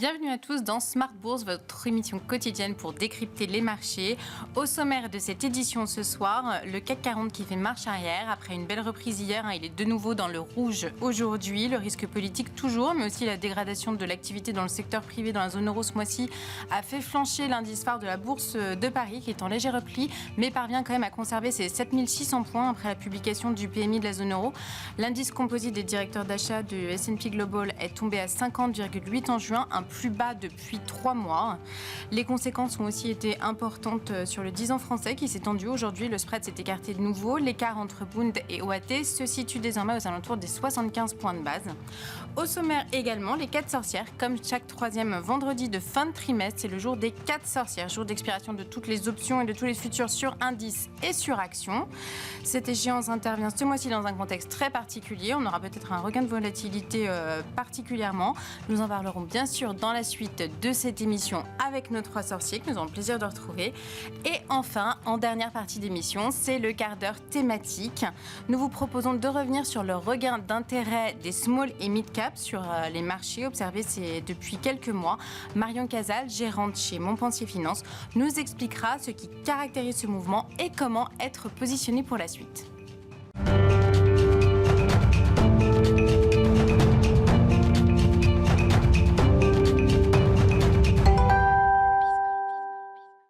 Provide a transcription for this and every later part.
Bienvenue à tous dans Smart Bourse, votre émission quotidienne pour décrypter les marchés. Au sommaire de cette édition ce soir, le CAC 40 qui fait marche arrière après une belle reprise hier. Il est de nouveau dans le rouge aujourd'hui. Le risque politique toujours, mais aussi la dégradation de l'activité dans le secteur privé dans la zone euro ce mois-ci a fait flancher l'indice phare de la bourse de Paris qui est en léger repli, mais parvient quand même à conserver ses 7600 points après la publication du PMI de la zone euro. L'indice composite des directeurs d'achat du S&P Global est tombé à 50,8 en juin, un plus bas depuis 3 mois. Les conséquences ont aussi été importantes sur le 10 ans français qui s'est tendu aujourd'hui. Le spread s'est écarté de nouveau. L'écart entre Bund et OAT se situe désormais aux alentours des 75 points de base. Au sommaire également, les 4 sorcières. Comme chaque troisième vendredi de fin de trimestre, c'est le jour des 4 sorcières, jour d'expiration de toutes les options et de tous les futurs sur indices et sur actions. Cette échéance intervient ce mois-ci dans un contexte très particulier. On aura peut-être un regain de volatilité particulièrement. Nous en parlerons bien sûr dans la suite de cette émission avec nos 3 sorciers que nous avons le plaisir de retrouver. Et enfin, en dernière partie d'émission, c'est le quart d'heure thématique. Nous vous proposons de revenir sur le regain d'intérêt des small et mid cap sur les marchés observés depuis quelques mois. Marion Casal, gérante chez Montpensier Finance, nous expliquera ce qui caractérise ce mouvement et comment être positionné pour la suite.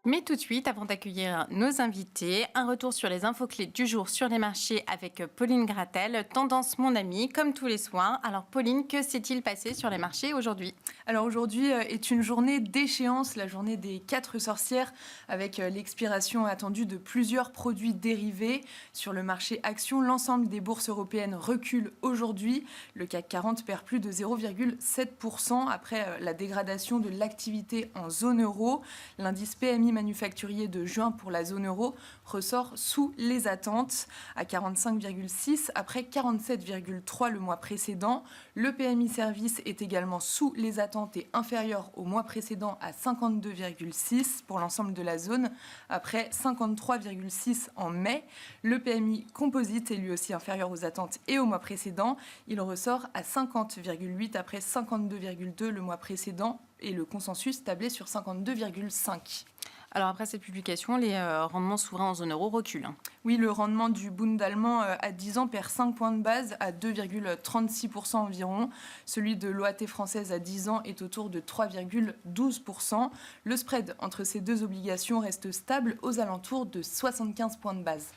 Mais tout de suite, avant d'accueillir nos invités, un retour sur les infos clés du jour sur les marchés avec Pauline Gratel, Tendance mon amie, comme tous les soirs. Alors Pauline, que s'est-il passé sur les marchés aujourd'hui ? Alors aujourd'hui est une journée d'échéance, la journée des 4 sorcières, avec l'expiration attendue de plusieurs produits dérivés. Sur le marché action, l'ensemble des bourses européennes recule aujourd'hui. Le CAC 40 perd plus de 0,7% après la dégradation de l'activité en zone euro. L'indice PMI manufacturier de juin pour la zone euro ressort sous les attentes à 45,6 après 47,3 le mois précédent. Le PMI service est également sous les attentes et inférieur au mois précédent à 52,6 pour l'ensemble de la zone après 53,6 en mai. Le PMI composite est lui aussi inférieur aux attentes et au mois précédent. Il ressort à 50,8 après 52,2 le mois précédent et le consensus tablé sur 52,5. Alors après cette publication, les rendements souverains en zone euro reculent. Oui, le rendement du Bund allemand à 10 ans perd 5 points de base à 2,36% environ. Celui de l'OAT française à 10 ans est autour de 3,12%. Le spread entre ces deux obligations reste stable aux alentours de 75 points de base.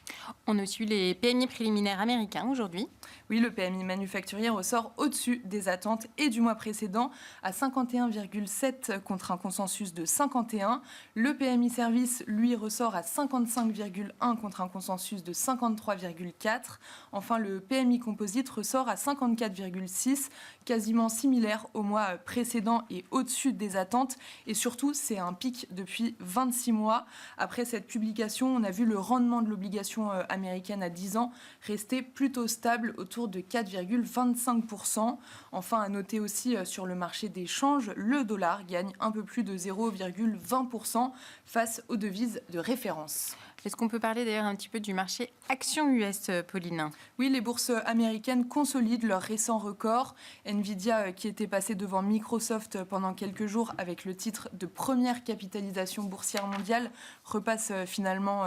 On a aussi les PMI préliminaires américains aujourd'hui. Oui, le PMI manufacturier ressort au-dessus des attentes et du mois précédent à 51,7 contre un consensus de 51. Le PMI service, lui, ressort à 55,1 contre un consensus de 53,4. Enfin, le PMI composite ressort à 54,6, quasiment similaire au mois précédent et au-dessus des attentes. Et surtout, c'est un pic depuis 26 mois. Après cette publication, on a vu le rendement de l'obligation américaine à 10 ans rester plutôt stable autour de 4,25%. Enfin, à noter aussi sur le marché des changes, le dollar gagne un peu plus de 0,20% face aux devises de référence. Est-ce qu'on peut parler d'ailleurs un petit peu du marché action US, Pauline ? Oui, les bourses américaines consolident leur récent record. Nvidia, qui était passé devant Microsoft pendant quelques jours avec le titre de première capitalisation boursière mondiale, repasse finalement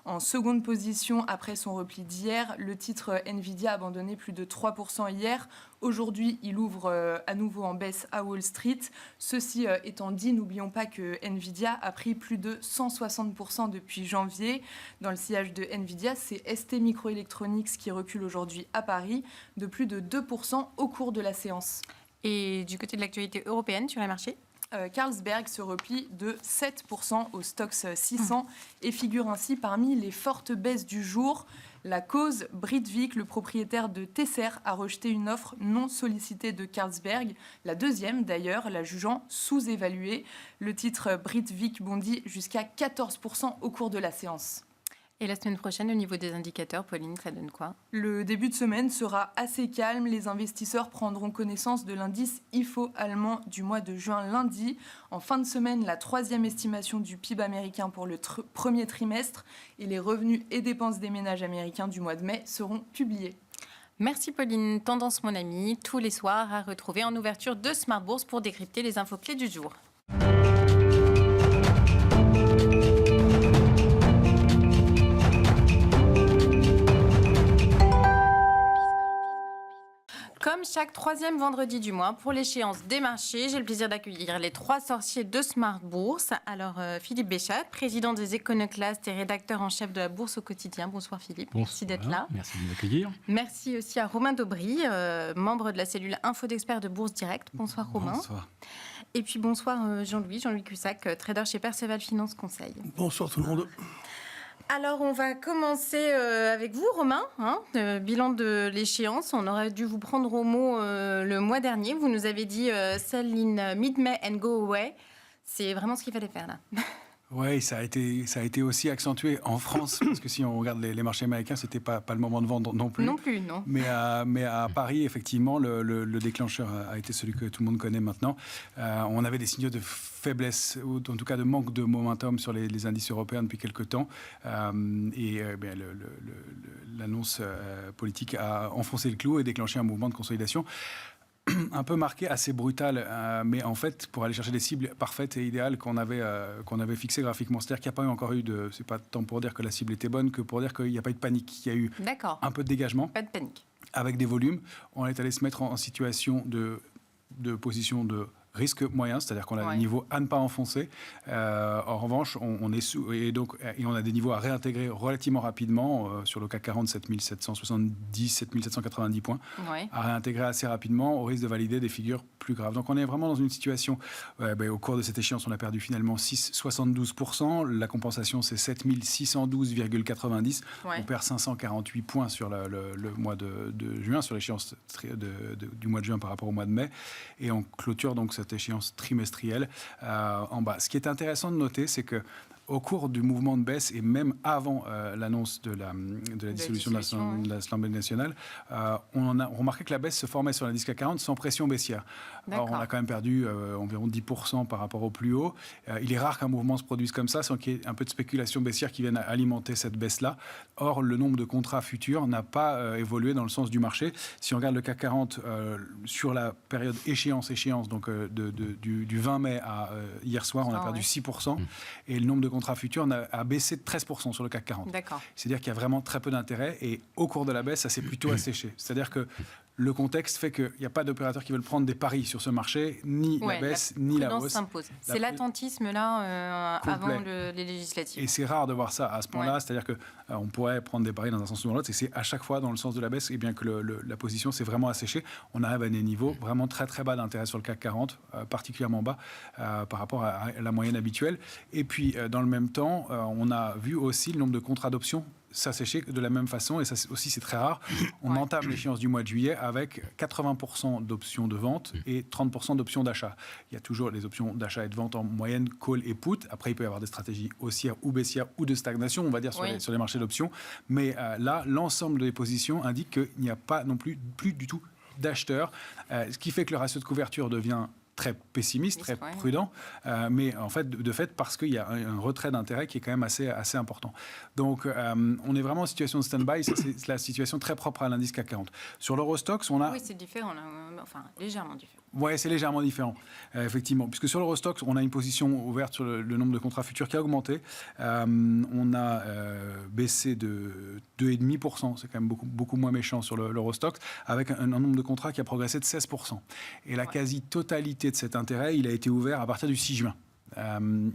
en seconde position après son repli d'hier. Le titre Nvidia a abandonné plus de 3% hier. Aujourd'hui, il ouvre à nouveau en baisse à Wall Street. Ceci étant dit, n'oublions pas que Nvidia a pris plus de 160% depuis janvier. Dans le sillage de Nvidia, c'est ST Microelectronics qui recule aujourd'hui à Paris de plus de 2% au cours de la séance. Et du côté de l'actualité européenne sur les marchés ? Carlsberg se replie de 7% au Stoxx 600 et figure ainsi parmi les fortes baisses du jour. La cause, Britvic, le propriétaire de Tesser, a rejeté une offre non sollicitée de Carlsberg, la deuxième d'ailleurs, la jugeant sous-évaluée. Le titre Britvic bondit jusqu'à 14% au cours de la séance. Et la semaine prochaine, au niveau des indicateurs, Pauline, ça donne quoi ? Le début de semaine sera assez calme. Les investisseurs prendront connaissance de l'indice IFO allemand du mois de juin lundi. En fin de semaine, la 3e estimation du PIB américain pour le premier trimestre et les revenus et dépenses des ménages américains du mois de mai seront publiés. Merci Pauline. Tendance mon ami, tous les soirs à retrouver en ouverture de Smart Bourse pour décrypter les infos clés du jour. Comme chaque troisième vendredi du mois, pour l'échéance des marchés, j'ai le plaisir d'accueillir les 3 sorciers de Smart Bourse. Alors, Philippe Béchat, président des Éconoclastes et rédacteur en chef de la Bourse au quotidien. Bonsoir Philippe, merci d'être là. Merci de m'accueillir. Merci aussi à Romain Daubry, membre de la cellule Info d'Experts de Bourse Direct. Bonsoir Romain. Bonsoir. Et puis bonsoir Jean-Louis Cussac, trader chez Perceval Finance Conseil. Bonsoir tout le monde. Alors, on va commencer avec vous, Romain. Bilan de l'échéance. On aurait dû vous prendre au mot le mois dernier. Vous nous avez dit « Sell in mid-May and go away ». C'est vraiment ce qu'il fallait faire, là. Oui, ça a été aussi accentué en France, parce que si on regarde les marchés américains, ce n'était pas le moment de vendre non plus. Non plus, non. Mais à Paris, effectivement, le déclencheur a été celui que tout le monde connaît maintenant. On avait des signaux de faiblesse, ou en tout cas de manque de momentum sur les indices européens depuis quelques temps. L'annonce politique a enfoncé le clou et déclenché un mouvement de consolidation un peu marqué, assez brutal, mais en fait, pour aller chercher des cibles parfaites et idéales qu'on avait fixées graphiquement. C'est-à-dire qu'il n'y a pas encore eu de... C'est pas tant pour dire que la cible était bonne que pour dire qu'il n'y a pas eu de panique. Il y a eu un peu de dégagement. Pas de panique. Avec des volumes. On est allé se mettre en situation de position de risque moyen, c'est-à-dire qu'on a des niveaux à ne pas enfoncer. En revanche, on est et on a des niveaux à réintégrer relativement rapidement sur le CAC 40, 7770, 7790 points, à réintégrer assez rapidement au risque de valider des figures plus graves. Donc on est vraiment dans une situation, au cours de cette échéance, on a perdu finalement 6,72%. La compensation, c'est 7612,90. On perd 548 points sur le mois de juin, sur l'échéance du mois de juin par rapport au mois de mai. Et on clôture donc cette échéance trimestrielle en bas. Ce qui est intéressant de noter, c'est que au cours du mouvement de baisse et même avant l'annonce de la dissolution de l'Assemblée nationale, on a remarqué que la baisse se formait sur l'indice CAC 40 sans pression baissière. Alors, on a quand même perdu environ 10% par rapport au plus haut. Il est rare qu'un mouvement se produise comme ça sans qu'il y ait un peu de spéculation baissière qui vienne alimenter cette baisse-là. Or, le nombre de contrats futurs n'a pas évolué dans le sens du marché. Si on regarde le CAC 40 sur la période échéance, donc du 20 mai à hier soir, on a perdu 6%. Et le nombre de contrats futurs a baissé de 13% sur le CAC 40. C'est-à-dire qu'il y a vraiment très peu d'intérêt et au cours de la baisse, ça s'est plutôt asséché. C'est-à-dire que le contexte fait qu'il n'y a pas d'opérateurs qui veulent prendre des paris sur ce marché, ni la baisse, ni la hausse. C'est l'attentisme là avant les législatives. Et c'est rare de voir ça à ce point-là, c'est-à-dire qu'on pourrait prendre des paris dans un sens ou dans l'autre, et c'est à chaque fois dans le sens de la baisse, et bien que la position s'est vraiment asséchée. On arrive à des niveaux vraiment très très bas d'intérêt sur le CAC 40, particulièrement bas par rapport à la moyenne habituelle. Et puis dans le même temps, on a vu aussi le nombre de contrats d'options s'assécher de la même façon, et ça aussi c'est très rare. On entame l'échéance du mois de juillet avec 80% d'options de vente et 30% d'options d'achat. Il y a toujours les options d'achat et de vente en moyenne, call et put. Après, il peut y avoir des stratégies haussières ou baissières ou de stagnation, on va dire, sur les marchés d'options. Mais là, l'ensemble des positions indique qu'il n'y a pas non plus du tout d'acheteurs, ce qui fait que le ratio de couverture devient très pessimiste, très prudent, mais en fait, de fait, parce qu'il y a un retrait d'intérêt qui est quand même assez important. Donc, on est vraiment en situation de stand-by, c'est la situation très propre à l'indice CAC 40. Sur l'Eurostoxx, on a... Oui, c'est différent, enfin, légèrement différent. Oui, c'est légèrement différent, effectivement, puisque sur l'Eurostoxx, on a une position ouverte sur le nombre de contrats futurs qui a augmenté. On a baissé de 2,5%, c'est quand même beaucoup moins méchant sur l'Eurostoxx, avec un nombre de contrats qui a progressé de 16%. Et la quasi-totalité de cet intérêt, il a été ouvert à partir du 6 juin.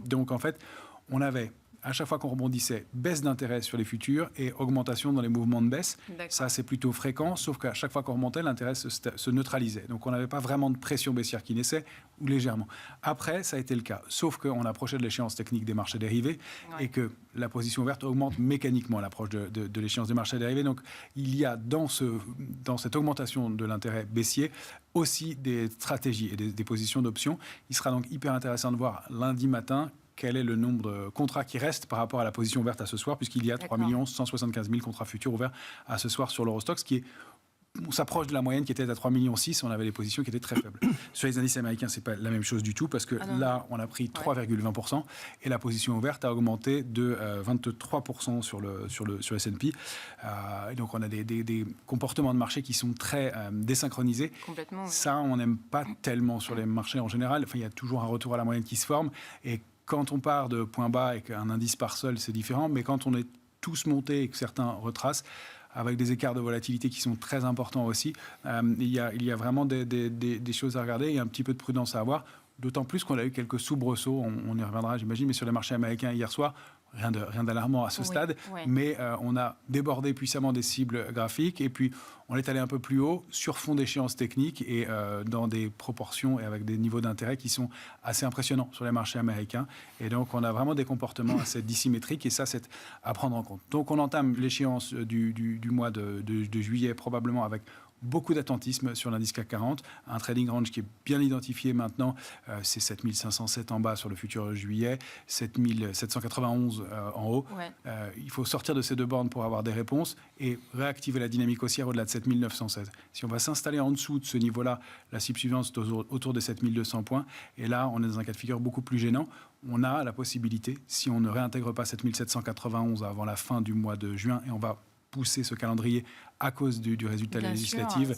Donc, en fait, on avait... À chaque fois qu'on rebondissait, baisse d'intérêt sur les futurs et augmentation dans les mouvements de baisse. Ça, c'est plutôt fréquent, sauf qu'à chaque fois qu'on remontait, l'intérêt se neutralisait. Donc, on n'avait pas vraiment de pression baissière qui naissait, ou légèrement. Après, ça a été le cas, sauf qu'on approchait de l'échéance technique des marchés dérivés et que la position ouverte augmente mécaniquement à l'approche de l'échéance des marchés dérivés. Donc, il y a dans cette augmentation de l'intérêt baissier aussi des stratégies et des positions d'options. Il sera donc hyper intéressant de voir lundi matin quel est le nombre de contrats qui restent par rapport à la position ouverte à ce soir, puisqu'il y a 3 175 000 contrats futurs ouverts à ce soir sur l'Eurostoxx, ce qui est on s'approche de la moyenne qui était à 3,6 millions. On avait des positions qui étaient très faibles. Sur les indices américains, c'est pas la même chose du tout parce que là, on a pris 3,20% et la position ouverte a augmenté de 23% sur le S&P. Et donc, on a des comportements de marché qui sont très désynchronisés. Complètement. Oui. Ça, on n'aime pas tellement sur les marchés en général. Enfin, il y a toujours un retour à la moyenne qui se forme. Et quand on part de point bas et qu'un indice part seul, c'est différent. Mais quand on est tous montés et que certains retracent, avec des écarts de volatilité qui sont très importants aussi. Il y a vraiment des choses à regarder et un petit peu de prudence à avoir, d'autant plus qu'on a eu quelques soubresauts, on y reviendra j'imagine, mais sur les marchés américains hier soir, rien d'alarmant à ce stade, mais on a débordé puissamment des cibles graphiques et puis on est allé un peu plus haut sur fond d'échéances techniques et dans des proportions et avec des niveaux d'intérêt qui sont assez impressionnants sur les marchés américains. Et donc, on a vraiment des comportements assez dissymétriques et ça, c'est à prendre en compte. Donc, on entame l'échéance du mois de juillet probablement avec beaucoup d'attentisme sur l'indice CAC 40, un trading range qui est bien identifié maintenant, c'est 7507 en bas sur le futur juillet, 7791 en haut. Ouais. Il faut sortir de ces deux bornes pour avoir des réponses et réactiver la dynamique haussière au-delà de 7916. Si on va s'installer en dessous de ce niveau-là, la cible suivante c'est autour des 7200 points et là on est dans un cas de figure beaucoup plus gênant. On a la possibilité, si on ne réintègre pas 7791 avant la fin du mois de juin, et on va pousser ce calendrier à cause du résultat législatif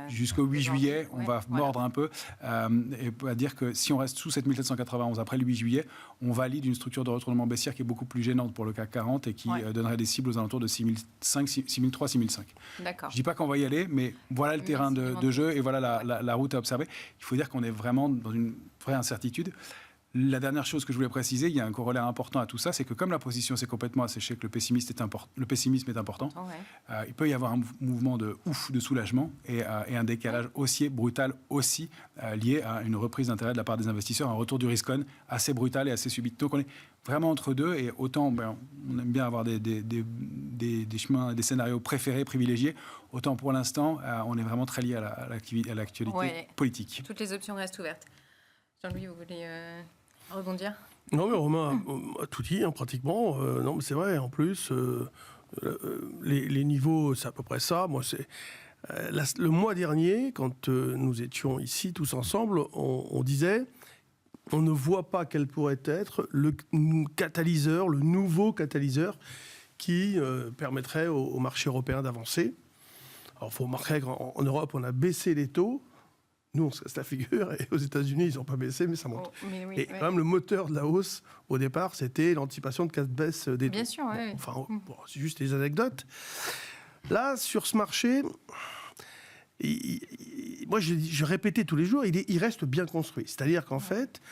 jusqu'au 8 juillet, on va mordre un peu et à dire que si on reste sous 7791 après le 8 juillet, on valide une structure de retournement baissière qui est beaucoup plus gênante pour le CAC 40 et qui donnerait des cibles aux alentours de 6003, 6005. D'accord. Je ne dis pas qu'on va y aller, mais voilà le terrain de jeu et voilà la route à observer. Il faut dire qu'on est vraiment dans une vraie incertitude. La dernière chose que je voulais préciser, il y a un corollaire important à tout ça, c'est que comme la position s'est complètement asséchée, que le pessimisme est important, il peut y avoir un mouvement de soulagement et un décalage haussier brutal aussi lié à une reprise d'intérêt de la part des investisseurs, un retour du risk-on assez brutal et assez subit. Donc on est vraiment entre deux et autant on aime bien avoir des chemins, des scénarios préférés, privilégiés, autant pour l'instant on est vraiment très lié à l'actualité politique. Toutes les options restent ouvertes. Jean-Louis, vous voulez rebondir ? Non, mais Romain a tout dit, pratiquement. Non, mais c'est vrai, en plus, les niveaux, c'est à peu près ça. Moi, c'est le mois dernier, quand nous étions ici tous ensemble, on disait, on ne voit pas quel pourrait être le catalyseur, le nouveau catalyseur qui permettrait au marché européen d'avancer. Alors, il faut remarquer qu'en Europe, on a baissé les taux. Nous, on se casse la figure, et aux États-Unis, ils n'ont pas baissé, mais ça monte. Quand même, le moteur de la hausse, au départ, c'était l'anticipation de baisse des taux. Bien sûr, oui. Enfin, c'est juste des anecdotes. Là, sur ce marché, moi, je répétais tous les jours, il reste bien construit. C'est-à-dire qu'en fait,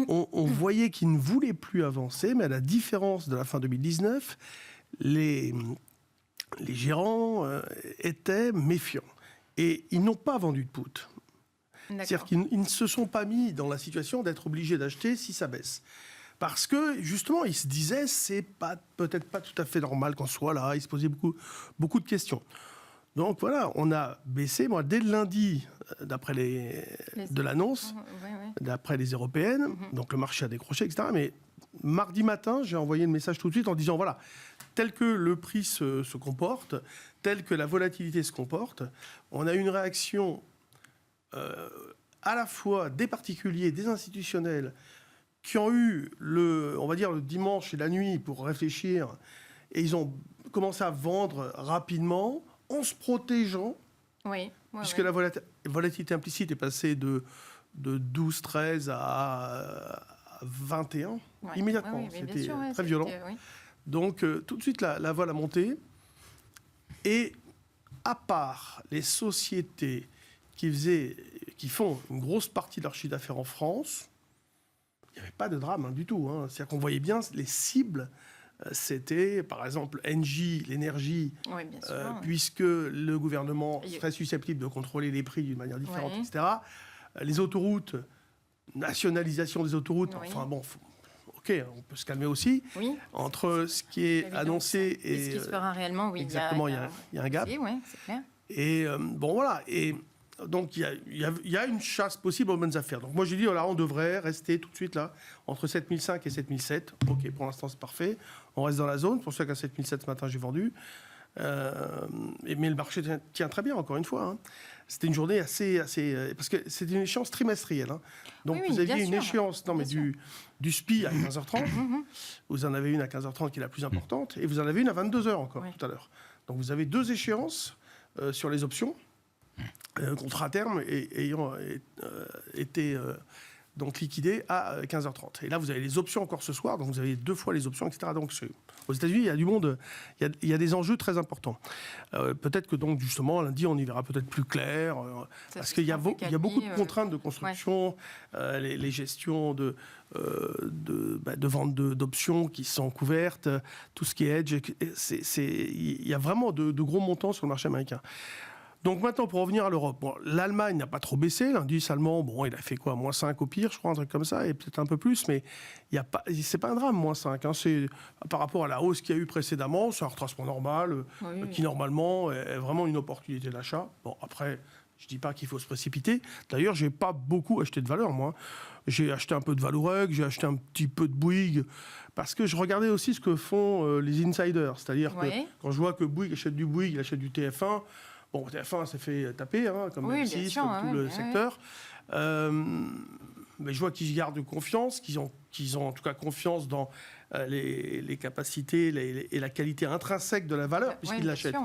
on voyait qu'il ne voulait plus avancer, mais à la différence de la fin 2019, les gérants étaient méfiants. Et ils n'ont pas vendu de put. C'est-à-dire qu'ils ne se sont pas mis dans la situation d'être obligés d'acheter si ça baisse. Parce que, justement, ils se disaient, c'est peut-être pas tout à fait normal qu'on soit là. Ils se posaient beaucoup de questions. Donc voilà, on a baissé. Moi, dès le lundi, d'après de l'annonce, d'après les européennes, donc le marché a décroché, etc. Mais mardi matin, j'ai envoyé le message tout de suite en disant, voilà, tel que le prix se comporte, tel que la volatilité se comporte, on a une réaction à la fois des particuliers, des institutionnels, qui ont eu le dimanche et la nuit pour réfléchir, et ils ont commencé à vendre rapidement, en se protégeant, puisque la volatilité implicite est passée de 12, 13 à 21, immédiatement. C'était très violent. Donc, tout de suite, la vol a monté. Et à part les sociétés qui font une grosse partie de leur chiffre d'affaires en France, il n'y avait pas de drame du tout. C'est-à-dire qu'on voyait bien les cibles. C'était, par exemple, Engie, l'énergie, puisque le gouvernement serait susceptible de contrôler les prix d'une manière différente, etc. Les autoroutes, nationalisation des autoroutes, enfin bon... OK, on peut se calmer aussi. Oui. Entre ce qui est annoncé et ce qui se fera réellement, exactement, il y a un gap. Oui, c'est clair. Et voilà. Et donc, il y a une chasse possible aux bonnes affaires. Donc, moi, j'ai dit, voilà, on devrait rester tout de suite là, entre 7005 et 7007. OK, pour l'instant, c'est parfait. On reste dans la zone. C'est pour ça qu'à 7007 ce matin, j'ai vendu. Mais le marché tient très bien, encore une fois. Hein. C'était une journée assez parce que c'était une échéance trimestrielle. Hein. Donc vous aviez une échéance du SPI à 15h30. Vous en avez une à 15h30 qui est la plus importante. Et vous en avez une à 22h encore tout à l'heure. Donc vous avez 2 échéances sur les options. Contrat à terme ayant été donc liquidé à 15h30. Et là, vous avez les options encore ce soir, donc vous avez 2 fois les options, etc. Donc aux États-Unis, il y a du monde, il y a des enjeux très importants. Peut-être que donc justement lundi, on y verra peut-être plus clair, parce qu'il y a beaucoup de contraintes de construction, les gestions de vente d'options qui sont couvertes, tout ce qui est hedge, il y a vraiment de gros montants sur le marché américain. Donc maintenant, pour revenir à l'Europe, l'Allemagne n'a pas trop baissé. L'indice allemand, il a fait quoi, -5 au pire, je crois, un truc comme ça, et peut-être un peu plus, mais c'est pas un drame, -5. Hein, c'est par rapport à la hausse qu'il y a eu précédemment, c'est un retracement normal, qui normalement est vraiment une opportunité d'achat. Bon, après, je dis pas qu'il faut se précipiter. D'ailleurs, j'ai pas beaucoup acheté de valeur, moi. J'ai acheté un peu de Valoreg, j'ai acheté un petit peu de Bouygues, parce que je regardais aussi ce que font les insiders. C'est-à-dire que quand je vois que Bouygues achète du Bouygues, il achète du TF1. Bon, TF1 s'est fait taper, hein, comme M6, comme tout le secteur. Mais je vois qu'ils gardent confiance, qu'ils ont en tout cas confiance dans les capacités et la qualité intrinsèque de la valeur, puisqu'ils l'achètent.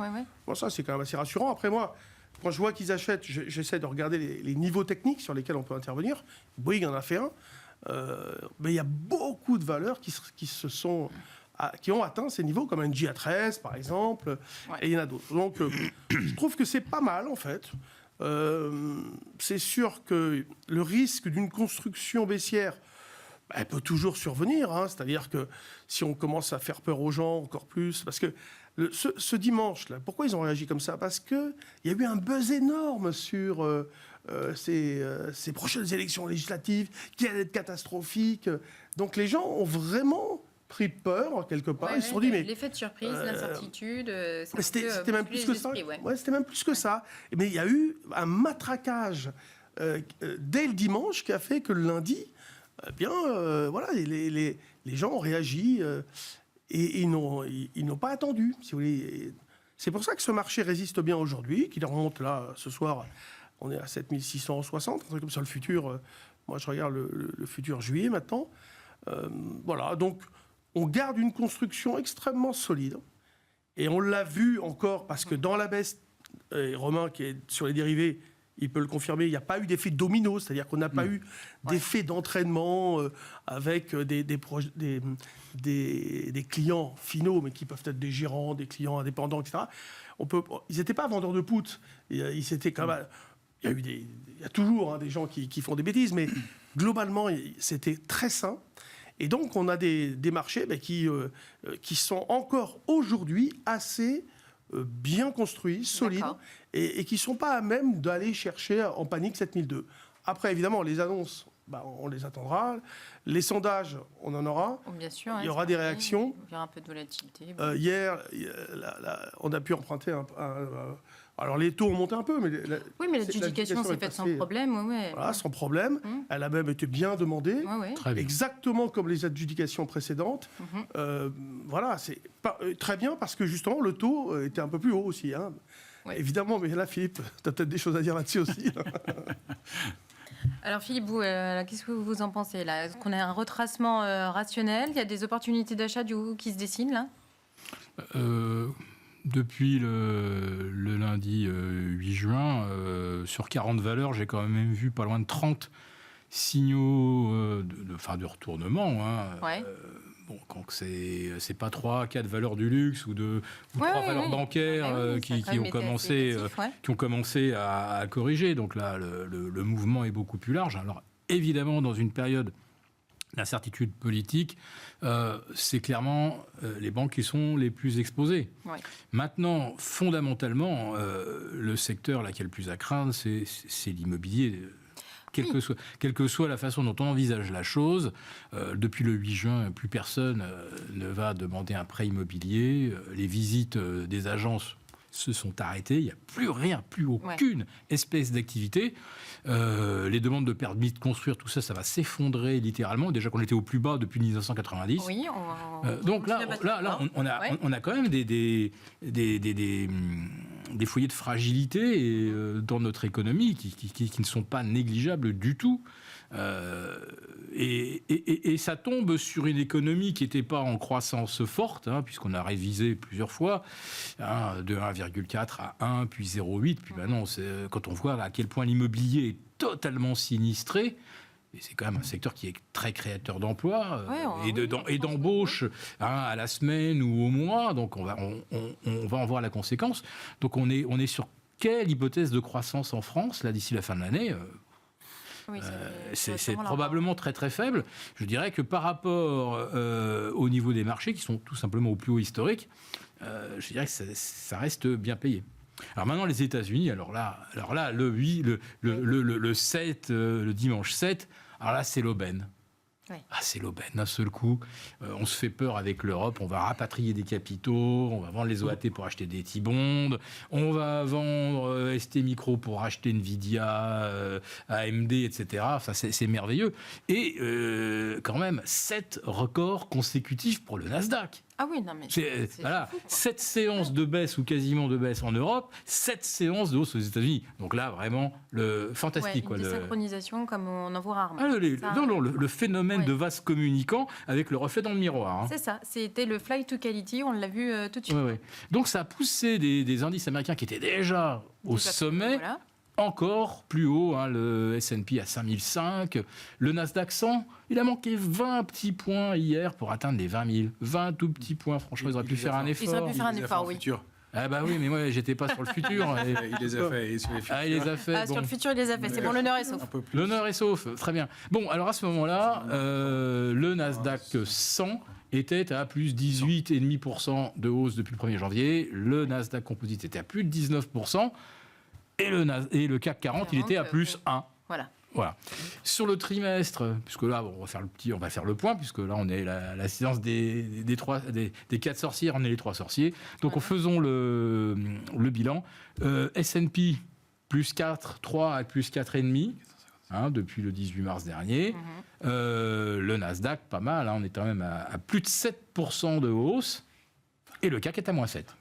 Bon, ça, c'est quand même assez rassurant. Après, moi, quand je vois qu'ils achètent, j'essaie de regarder les niveaux techniques sur lesquels on peut intervenir. Bouygues en a fait un. Mais il y a beaucoup de valeurs qui ont atteint ces niveaux, comme NJ à 13, par exemple, et il y en a d'autres. Donc, je trouve que c'est pas mal, en fait. C'est sûr que le risque d'une construction baissière, elle peut toujours survenir. Hein. C'est-à-dire que si on commence à faire peur aux gens encore plus... Parce que ce dimanche, là, pourquoi ils ont réagi comme ça ? Parce qu'il y a eu un buzz énorme sur ces prochaines élections législatives qui allaient être catastrophiques. Donc, les gens ont vraiment... pris peur quelque part, ils se sont dit mais l'effet de surprise, l'incertitude, c'était même plus que ça. C'était même plus que ça. Mais il y a eu un matraquage dès le dimanche qui a fait que le lundi, les gens ont réagi et ils n'ont pas attendu, si vous voulez. C'est pour ça que ce marché résiste bien aujourd'hui, qu'il remonte là ce soir. On est à 7660, un truc comme ça. Le futur, moi je regarde le futur juillet maintenant. Voilà, donc on garde une construction extrêmement solide. Et on l'a vu encore, parce que dans la baisse, et Romain qui est sur les dérivés, il peut le confirmer, il n'y a pas eu d'effet domino, c'est-à-dire qu'on n'a pas eu d'effet d'entraînement avec des clients finaux, mais qui peuvent être des gérants, des clients indépendants, etc. Ils n'étaient pas vendeurs de put. Ils étaient quand même... Il y a toujours des gens qui font des bêtises, mais globalement, c'était très sain. Et donc, on a des marchés qui sont encore aujourd'hui assez bien construits, solides, et qui ne sont pas à même d'aller chercher en panique 7002. Après, évidemment, les annonces, on les attendra. Les sondages, on en aura. Bien sûr, il y aura des réactions. Il y aura un peu de volatilité. Hier, on a pu emprunter alors, les taux ont monté un peu, mais... l'adjudication s'est faite sans problème. Voilà, sans problème. Elle a même été bien demandée. Très bien. Exactement comme les adjudications précédentes. Voilà, c'est très bien parce que, justement, le taux était un peu plus haut aussi. Hein. Évidemment, mais là, Philippe, tu as peut-être des choses à dire là-dessus aussi. Alors, Philippe, vous, qu'est-ce que vous en pensez là ? Est-ce qu'on a un retracement rationnel ? Il y a des opportunités d'achat du coup qui se dessinent là ? Depuis le lundi 8 juin, sur 40 valeurs, j'ai quand même vu pas loin de 30 signaux de retournement. Hein. Quand c'est pas 3-4 valeurs du luxe ou 3 valeurs bancaires qui ont commencé à corriger. Donc là, le mouvement est beaucoup plus large. Alors évidemment, dans une période d'incertitude politique, c'est clairement les banques qui sont les plus exposées. Maintenant, fondamentalement, le secteur qui est le plus à craindre, c'est l'immobilier. Quelle que soit la façon dont on envisage la chose, depuis le 8 juin, plus personne ne va demander un prêt immobilier. Les visites des agences se sont arrêtés. Il n'y a plus rien, plus aucune espèce d'activité. Les demandes de permis de construire, tout ça, ça va s'effondrer littéralement. Déjà qu'on était au plus bas depuis 1990. Oui, donc là, on a quand même des foyers de fragilité dans notre économie qui ne sont pas négligeables du tout. Et ça tombe sur une économie qui n'était pas en croissance forte, puisqu'on a révisé plusieurs fois, de 1,4 à 1, puis 0,8. Puis maintenant, quand on voit à quel point l'immobilier est totalement sinistré, et c'est quand même un secteur qui est très créateur d'emplois et d'embauches à la semaine ou au mois, donc on va en voir la conséquence. Donc on est sur quelle hypothèse de croissance en France, là, d'ici la fin de l'année c'est probablement très très faible. Je dirais que par rapport au niveau des marchés, qui sont tout simplement au plus haut historique, je dirais que ça reste bien payé. Alors maintenant, les États-Unis, alors là, le 7, le dimanche 7, alors là, c'est l'aubaine. Oui. C'est l'aubaine, d'un seul coup. On se fait peur avec l'Europe, on va rapatrier des capitaux, on va vendre les OAT pour acheter des T-bonds, on va vendre ST Micro pour acheter Nvidia, AMD, etc. Enfin, c'est merveilleux. Et quand même, 7 records consécutifs pour le Nasdaq. Ah oui, non mais voilà, fou, 7 séances de baisse ou quasiment de baisse en Europe, 7 séances de hausse aux États-Unis. Donc là, vraiment, fantastique. Une désynchronisation comme on en voit rarement. Le phénomène de vase communicant avec le reflet dans le miroir. C'est ça, c'était le flight to quality, on l'a vu tout de suite. Donc ça a poussé des indices américains qui étaient déjà au sommet. Voilà. Encore plus haut, le S&P à 5005, le Nasdaq 100, il a manqué 20 petits points hier pour atteindre les 20 000. 20 tout petits points, franchement, ils auraient pu faire un effort. Ils auraient pu faire un effort, oui. Ah bah oui, mais moi, j'étais pas sur le futur. Il les a fait. Sur les futurs. Il les a fait. Sur le futur, il les a fait. C'est bon, l'honneur est sauf. L'honneur est sauf, très bien. Bon, alors à ce moment-là, le Nasdaq 100 était à plus 18,5% de hausse depuis le 1er janvier. Le Nasdaq Composite était à plus de 19%. Et le CAC 40, il était à plus 1. Voilà. Sur le trimestre, puisque là, on va faire le point, puisque là, on est la séance des 4 sorcières, on est les 3 sorciers. Donc, faisons le bilan. S&P, plus 4, 3 à plus 4,5, depuis le 18 mars dernier. Le Nasdaq, pas mal, on est quand même à plus de 7% de hausse. Et le CAC est à moins 7.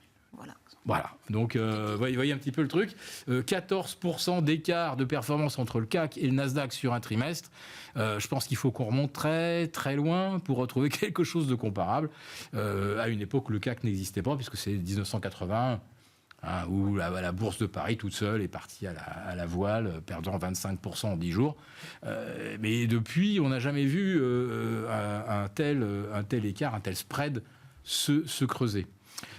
Voilà, donc voyez un petit peu le truc. 14% d'écart de performance entre le CAC et le Nasdaq sur un trimestre. Je pense qu'il faut qu'on remonte très très loin pour retrouver quelque chose de comparable. À une époque où le CAC n'existait pas, puisque c'est 1980, où la bourse de Paris toute seule est partie à la voile, perdant 25% en 10 jours. Mais depuis, on n'a jamais vu un tel écart, un tel spread se creuser.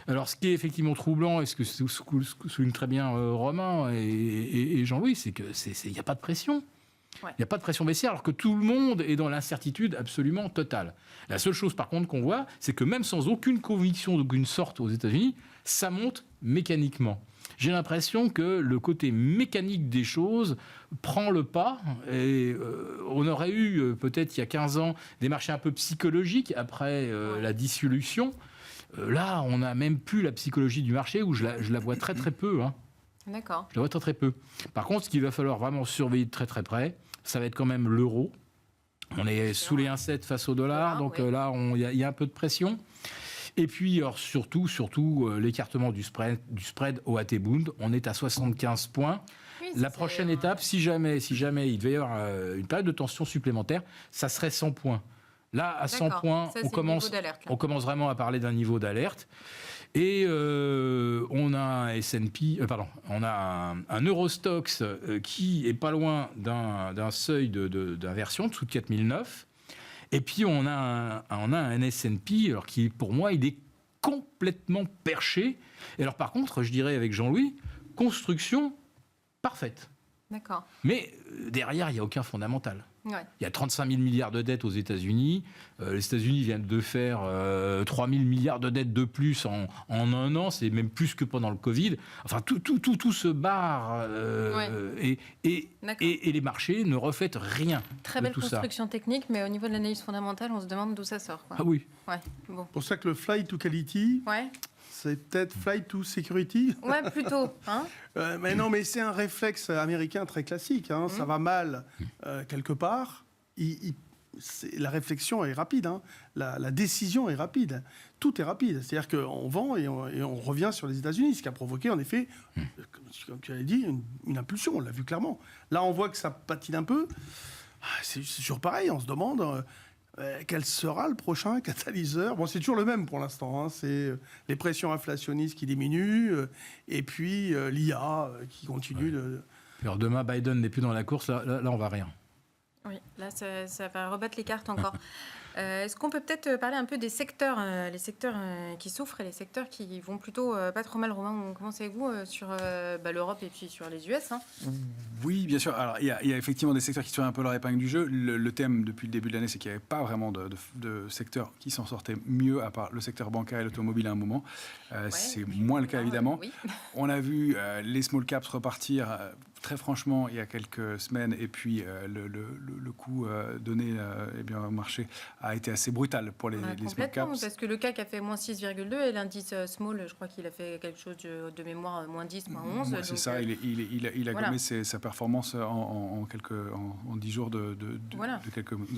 Alors, ce qui est effectivement troublant, et ce que souligne très bien Romain et Jean-Louis, c'est qu'il n'y a pas de pression. Il n'y a pas de pression baissière, alors que tout le monde est dans l'incertitude absolument totale. La seule chose, par contre, qu'on voit, c'est que même sans aucune conviction d'aucune sorte aux États-Unis, ça monte mécaniquement. J'ai l'impression que le côté mécanique des choses prend le pas. Et on aurait eu, peut-être il y a 15 ans, des marchés un peu psychologiques après la dissolution. Là, on n'a même plus la psychologie du marché, où je la vois très très peu. D'accord. Je la vois très très peu. Par contre, ce qu'il va falloir vraiment surveiller de très très près, ça va être quand même l'euro. On est sous les 1,7 face au dollar, donc là, il y a un peu de pression. Et puis, alors, surtout l'écartement du spread OAT Bund. On est à 75 points. Oui, la prochaine étape, si jamais il devait y avoir une période de tension supplémentaire, ça serait 100 points. Là, à 100 points, on commence vraiment à parler d'un niveau d'alerte. Et on a un S&P, on a un Eurostoxx qui est pas loin d'un seuil d'inversion, dessous de 4009. Et puis on a un S&P, alors qui pour moi il est complètement perché. Et alors par contre, je dirais avec Jean-Louis, construction parfaite. D'accord. Mais derrière, il n'y a aucun fondamental. Ouais. Il y a 35 000 milliards de dettes aux États-Unis. Les États-Unis viennent de faire 3 000 milliards de dettes de plus en un an. C'est même plus que pendant le Covid. Enfin, tout se barre. Et les marchés ne reflètent rien. Très belle construction technique, mais au niveau de l'analyse fondamentale, on se demande d'où ça sort. Ah oui. Ouais, bon. C'est pour ça que le flight to quality, c'est peut-être flight to security. Ouais, plutôt. Hein mais non, mais c'est un réflexe américain très classique. Hein. Ça va mal quelque part. La réflexion est rapide. Hein. La décision est rapide. Tout est rapide. C'est-à-dire qu'on vend et on revient sur les États-Unis, ce qui a provoqué, en effet, comme tu l'as dit, une impulsion. On l'a vu clairement. Là, on voit que ça patine un peu. C'est toujours pareil. On se demande... quel sera le prochain catalyseur? Bon, c'est toujours le même pour l'instant. Hein. C'est les pressions inflationnistes qui diminuent et puis l'IA qui continue de... Alors demain, Biden n'est plus dans la course. Là on va rien. Oui, là, ça va rebattre les cartes encore. Est-ce qu'on peut peut-être parler un peu des secteurs, les secteurs qui souffrent et les secteurs qui vont plutôt pas trop mal? Romain, on commence avec vous sur l'Europe et puis sur les US. Hein. Oui, bien sûr. Alors, il y a effectivement des secteurs qui tirent un peu leur épingle du jeu. Le thème depuis le début de l'année, c'est qu'il n'y avait pas vraiment de secteur qui s'en sortait mieux, à part le secteur bancaire et l'automobile à un moment. C'est moins le cas, évidemment. Oui. On a vu les small caps repartir très franchement il y a quelques semaines, et puis le coup donné au marché a été assez brutal pour les small caps. Parce que le CAC a fait moins 6,2 et l'indice small, je crois qu'il a fait quelque chose de mémoire, moins 10, moins 11. C'est ça, il a gommé sa performance en 10 jours de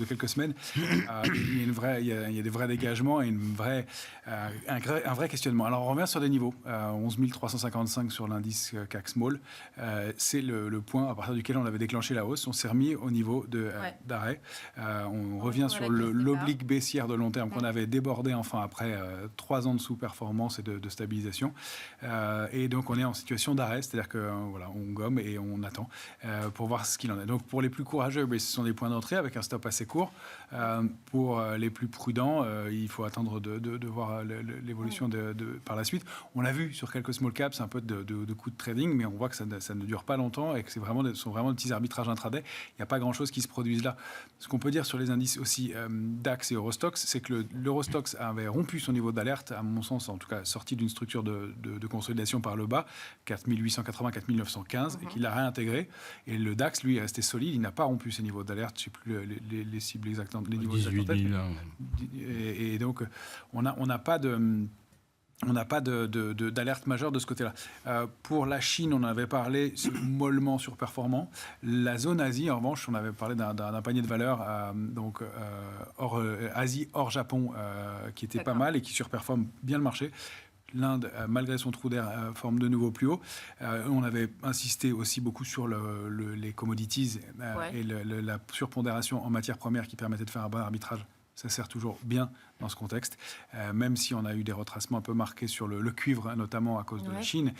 quelques semaines. Il y a des vrais dégagements et un vrai questionnement. Alors on revient sur des niveaux. 11 355 sur l'indice CAC Small. C'est le point à partir duquel on avait déclenché la hausse. On s'est remis au niveau d'arrêt. On revient sur l'oblique baissière de long terme qu'on avait débordé enfin après 3 ans de sous-performance et de stabilisation. Et donc on est en situation d'arrêt, c'est-à-dire que on gomme et on attend pour voir ce qu'il en est. Donc pour les plus courageux, ce sont des points d'entrée avec un stop assez court. Pour les plus prudents, il faut attendre de voir l'évolution par la suite. On l'a vu sur quelques small caps, un peu de coups de trading, mais on voit que ça ne dure pas longtemps et que ce sont vraiment de petits arbitrages intraday. Il n'y a pas grand-chose qui se produise là. Ce qu'on peut dire sur les indices aussi DAX et Eurostoxx, c'est que l'Eurostoxx avait rompu son niveau d'alerte, à mon sens, en tout cas sorti d'une structure de consolidation par le bas, 4880, 4915, et qu'il l'a réintégré. Et le DAX, lui, est resté solide. Il n'a pas rompu ses niveaux d'alerte. Je ne sais plus les cibles exactes, les niveaux 18 000. Et donc, on n'a pas d'alerte majeure de ce côté-là. Pour la Chine, on avait parlé, c'est mollement surperformant. La zone Asie, en revanche, on avait parlé d'un panier de valeurs, Asie hors Japon, qui était pas mal et qui surperforme bien le marché. L'Inde, malgré son trou d'air, forme de nouveau plus haut. On avait insisté aussi beaucoup sur les commodities et la surpondération en matières premières qui permettait de faire un bon arbitrage. Ça sert toujours bien dans ce contexte, même si on a eu des retracements un peu marqués sur le cuivre, notamment à cause de la Chine,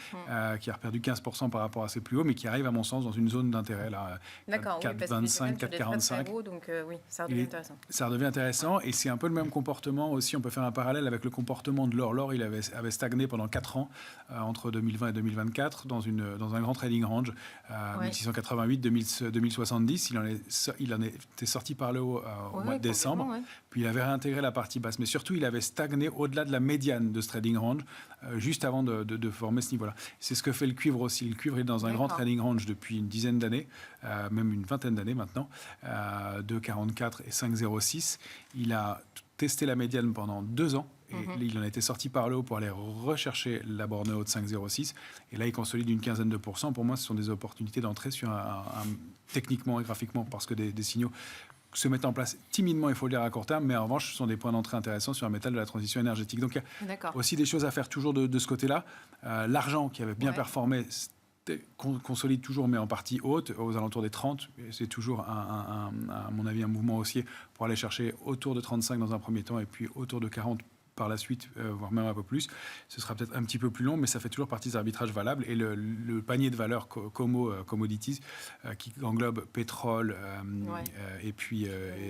qui a perdu 15% par rapport à ses plus hauts, mais qui arrive, à mon sens, dans une zone d'intérêt, là, 4,25, 4,45. Donc oui, ça redevient intéressant. Ça redevient intéressant, et c'est un peu le même comportement aussi. On peut faire un parallèle avec le comportement de l'or. L'or, il avait stagné pendant 4 ans, entre 2020 et 2024, dans un grand trading range, 1688, 2070. Il en était sorti par le haut au mois de décembre, puis il avait réintégré la partie basse. Mais surtout, il avait stagné au-delà de la médiane de ce trading range, juste avant de former ce niveau-là. C'est ce que fait le cuivre aussi. Le cuivre est dans un grand trading range depuis une dizaine d'années, même une vingtaine d'années maintenant, 2,44 et 5,06. Il a testé la médiane pendant 2 ans. Et il en a été sorti par le haut pour aller rechercher la borne haute de 5,06. Et là, il consolide une quinzaine de pourcents. Pour moi, ce sont des opportunités d'entrée sur techniquement et graphiquement, parce que des signaux se mettent en place timidement, il faut le dire, à court terme, mais en revanche, ce sont des points d'entrée intéressants sur un métal de la transition énergétique. Donc, il y a aussi des choses à faire toujours de ce côté-là. L'argent, qui avait bien performé, consolide toujours, mais en partie haute, aux alentours des 30. C'est toujours, à mon avis, un mouvement haussier pour aller chercher autour de 35 dans un premier temps et puis autour de 40 par la suite, voire même un peu plus. Ce sera peut-être un petit peu plus long, mais ça fait toujours partie des arbitrages valables. Et le panier de valeurs commodities, qui englobe pétrole, et puis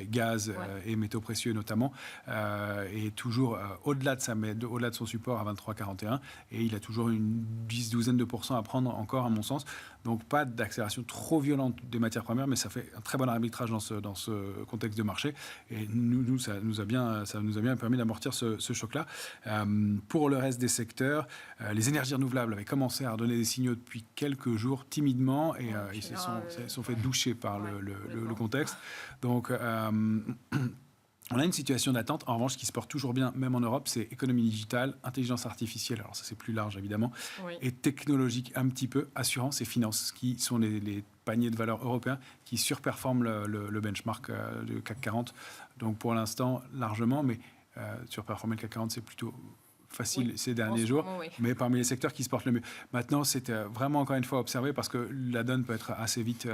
gaz et métaux précieux notamment, est toujours au-delà de son support à 23,41. Et il a toujours une douzaine de pourcents à prendre encore, à mon sens. Donc pas d'accélération trop violente des matières premières, mais ça fait un très bon arbitrage dans ce contexte de marché. Et nous ça nous a bien permis d'amortir ce choc-là. Pour le reste des secteurs, les énergies renouvelables avaient commencé à redonner des signaux depuis quelques jours, timidement, et ils se sont fait doucher par le contexte. Donc On a une situation d'attente, en revanche, qui se porte toujours bien, même en Europe, c'est économie digitale, intelligence artificielle, alors ça c'est plus large évidemment, et technologique un petit peu, assurance et finance, qui sont les paniers de valeurs européens qui surperforment le benchmark du CAC 40. Donc pour l'instant, largement, mais surperformer le CAC 40, c'est plutôt facile ces derniers jours, mais parmi les secteurs qui se portent le mieux. Maintenant, c'est vraiment encore une fois observé parce que la donne peut être assez vite